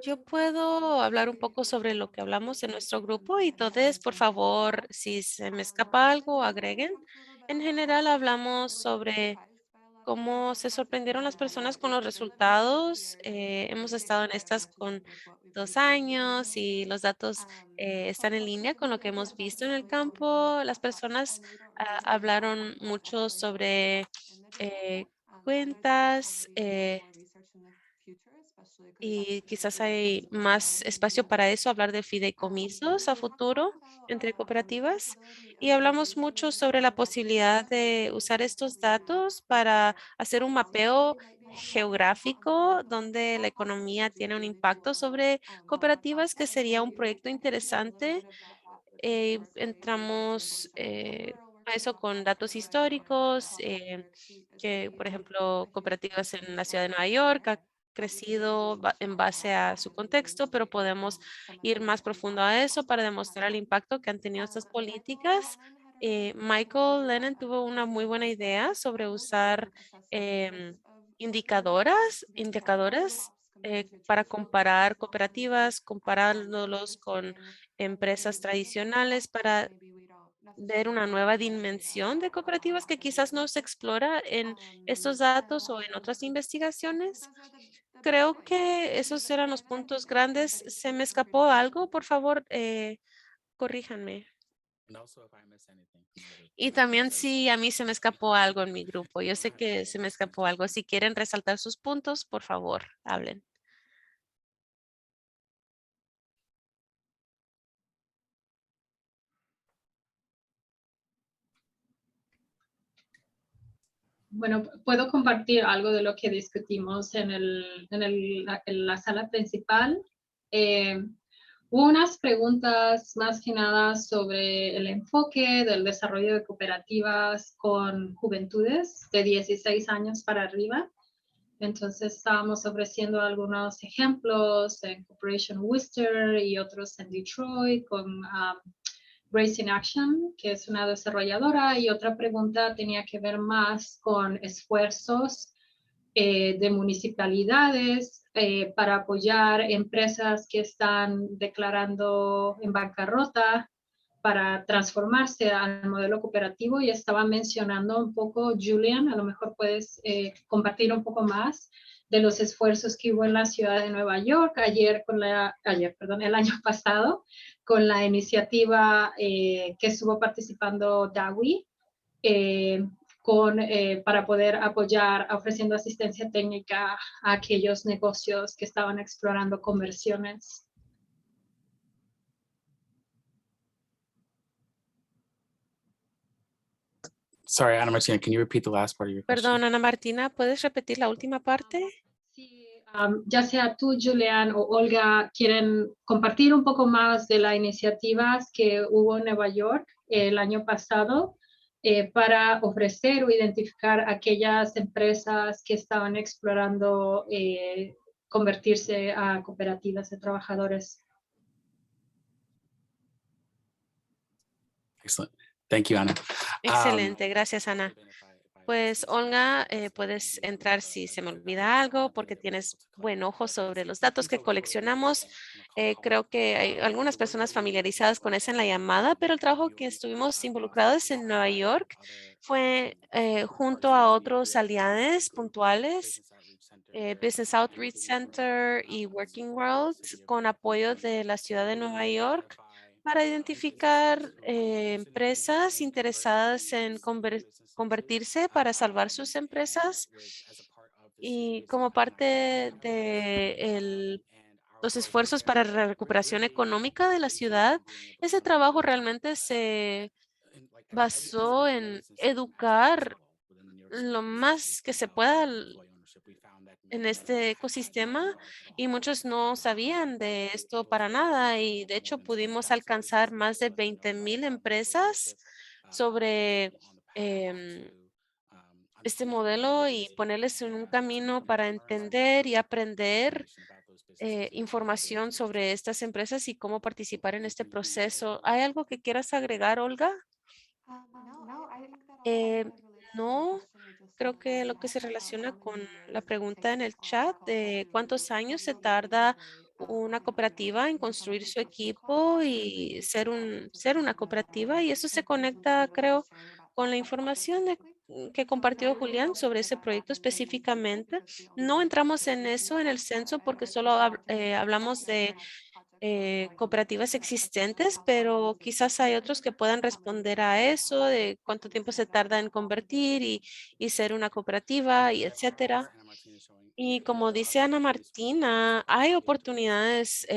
Yo puedo hablar un poco sobre lo que hablamos en nuestro grupo y entonces, por favor, si se me escapa algo, agreguen. En general, hablamos sobre cómo se sorprendieron las personas con los resultados. Hemos estado en estas con 2 años y los datos están en línea con lo que hemos visto en el campo. Las personas hablaron mucho sobre cuentas. Y quizás hay más espacio para eso, hablar de fideicomisos a futuro entre cooperativas. Y hablamos mucho sobre la posibilidad de usar estos datos para hacer un mapeo geográfico donde la economía tiene un impacto sobre cooperativas, que sería un proyecto interesante. Entramos a eso con datos históricos, que por ejemplo cooperativas en la ciudad de Nueva York ha crecido en base a su contexto, pero podemos ir más profundo a eso para demostrar el impacto que han tenido estas políticas. Michael Lennon tuvo una muy buena idea sobre usar indicadores para comparar cooperativas, comparándolos con empresas tradicionales para ver una nueva dimensión de cooperativas que quizás no se explora en estos datos o en otras investigaciones. Creo que esos eran los puntos grandes. ¿Se me escapó algo? Por favor, corríjanme. Y también si a mí se me escapó algo en mi grupo. Yo sé que se me escapó algo. Si quieren resaltar sus puntos, por favor, hablen. Bueno, puedo compartir algo de lo que discutimos en la sala principal. Hubo unas preguntas más que nada sobre el enfoque del desarrollo de cooperativas con juventudes de 16 años para arriba. Entonces estábamos ofreciendo algunos ejemplos en Corporation Worcester y otros en Detroit con Grace in Action, que es una desarrolladora, y otra pregunta tenía que ver más con esfuerzos de municipalidades para apoyar empresas que están declarando en bancarrota para transformarse al modelo cooperativo. Y estaba mencionando un poco, Julian, a lo mejor puedes compartir un poco más de los esfuerzos que hubo en la ciudad de Nueva York el año pasado, con la iniciativa que estuvo participando DAWI, para poder apoyar ofreciendo asistencia técnica a aquellos negocios que estaban explorando conversiones. Sorry, Ana Martina, can you repeat the last part of your question? Perdón, Ana Martina, ¿puedes repetir la última parte? Sí, ya sea tú, Julian, o Olga, quieren compartir un poco más de las iniciativas que hubo en Nueva York el año pasado para ofrecer o identificar aquellas empresas que estaban explorando convertirse a cooperativas de trabajadores. Excellent. Thank you, Ana. Excelente, gracias, Ana. Pues, Olga, puedes entrar si se me olvida algo, porque tienes buen ojo sobre los datos que coleccionamos. Creo que hay algunas personas familiarizadas con esa en la llamada, pero el trabajo que estuvimos involucrados en Nueva York fue junto a otros aliados puntuales, Business Outreach Center y Working World, con apoyo de la ciudad de Nueva York, para identificar empresas interesadas en convertirse para salvar sus empresas. Y como parte de los esfuerzos para la recuperación económica de la ciudad, ese trabajo realmente se basó en educar lo más que se pueda en este ecosistema, y muchos no sabían de esto para nada, y de hecho pudimos alcanzar más de 20,000 empresas sobre este modelo y ponerles en un camino para entender y aprender información sobre estas empresas y cómo participar en este proceso. ¿Hay algo que quieras agregar, Olga? Eh, no, creo que lo que se relaciona con la pregunta en el chat de cuántos años se tarda una cooperativa en construir su equipo y ser una cooperativa, y eso se conecta, creo, con la información que compartió Julián sobre ese proyecto específicamente. No entramos en eso en el censo porque solo hablamos de cooperativas existentes, pero quizás hay otros que puedan responder a eso, de cuánto tiempo se tarda en convertir y ser una cooperativa y etcétera. Y como dice Ana Martina, hay oportunidades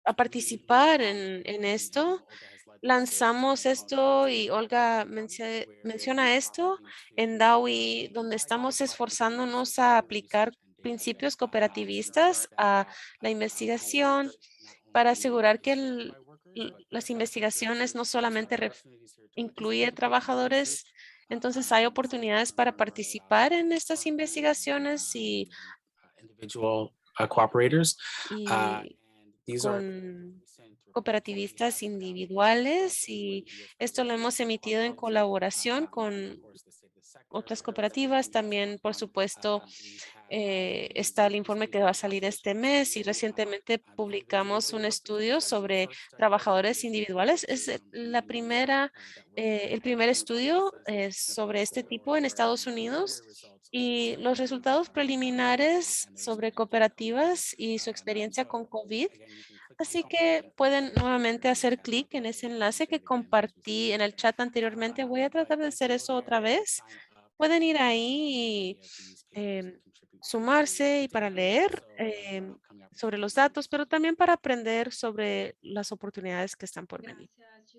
a participar en esto. Lanzamos esto y Olga menciona esto en DAWI, donde estamos esforzándonos a aplicar principios cooperativistas a la investigación para asegurar que las investigaciones no solamente incluye trabajadores. Entonces hay oportunidades para participar en estas investigaciones individual cooperators. y These are con cooperativistas individuales, y esto lo hemos emitido en colaboración con otras cooperativas. También, por supuesto, está el informe que va a salir este mes, y recientemente publicamos un estudio sobre trabajadores individuales. Es el primer estudio sobre este tipo en Estados Unidos, y los resultados preliminares sobre cooperativas y su experiencia con COVID. Así que pueden nuevamente hacer clic en ese enlace que compartí en el chat anteriormente. Voy a tratar de hacer eso otra vez. Pueden ir ahí y sumarse y para leer sobre los datos, pero también para aprender sobre las oportunidades que están por venir. Gracias,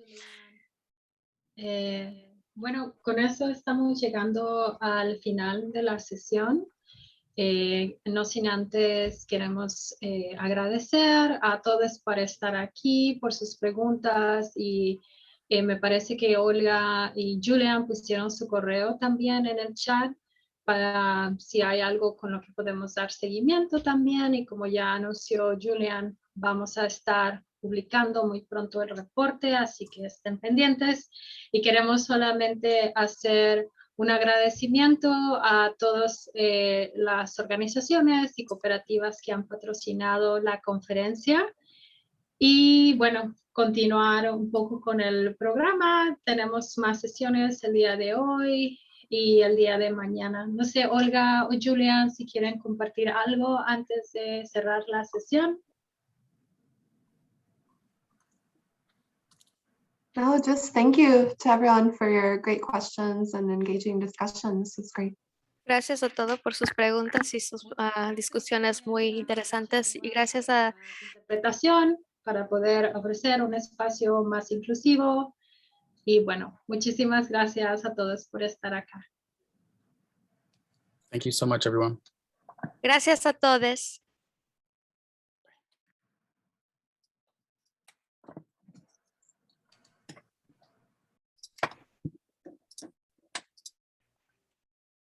Julián. Bueno, con eso estamos llegando al final de la sesión. No sin antes queremos agradecer a todos por estar aquí, por sus preguntas, y me parece que Olga y Julian pusieron su correo también en el chat para si hay algo con lo que podemos dar seguimiento también, y como ya anunció Julian, vamos a estar publicando muy pronto el reporte, así que estén pendientes, y queremos solamente hacer un agradecimiento a todas las organizaciones y cooperativas que han patrocinado la conferencia. Y bueno, continuar un poco con el programa. Tenemos más sesiones el día de hoy y el día de mañana. No sé, Olga o Julian, si quieren compartir algo antes de cerrar la sesión. No, just thank you to everyone for your great questions and engaging discussions. It's great. Gracias a todos por sus preguntas y sus discusiones muy interesantes, y gracias a Interpretación para poder ofrecer un espacio más inclusivo. Y bueno, muchísimas gracias a todos por estar acá. Thank you so much, everyone. gracias a todos.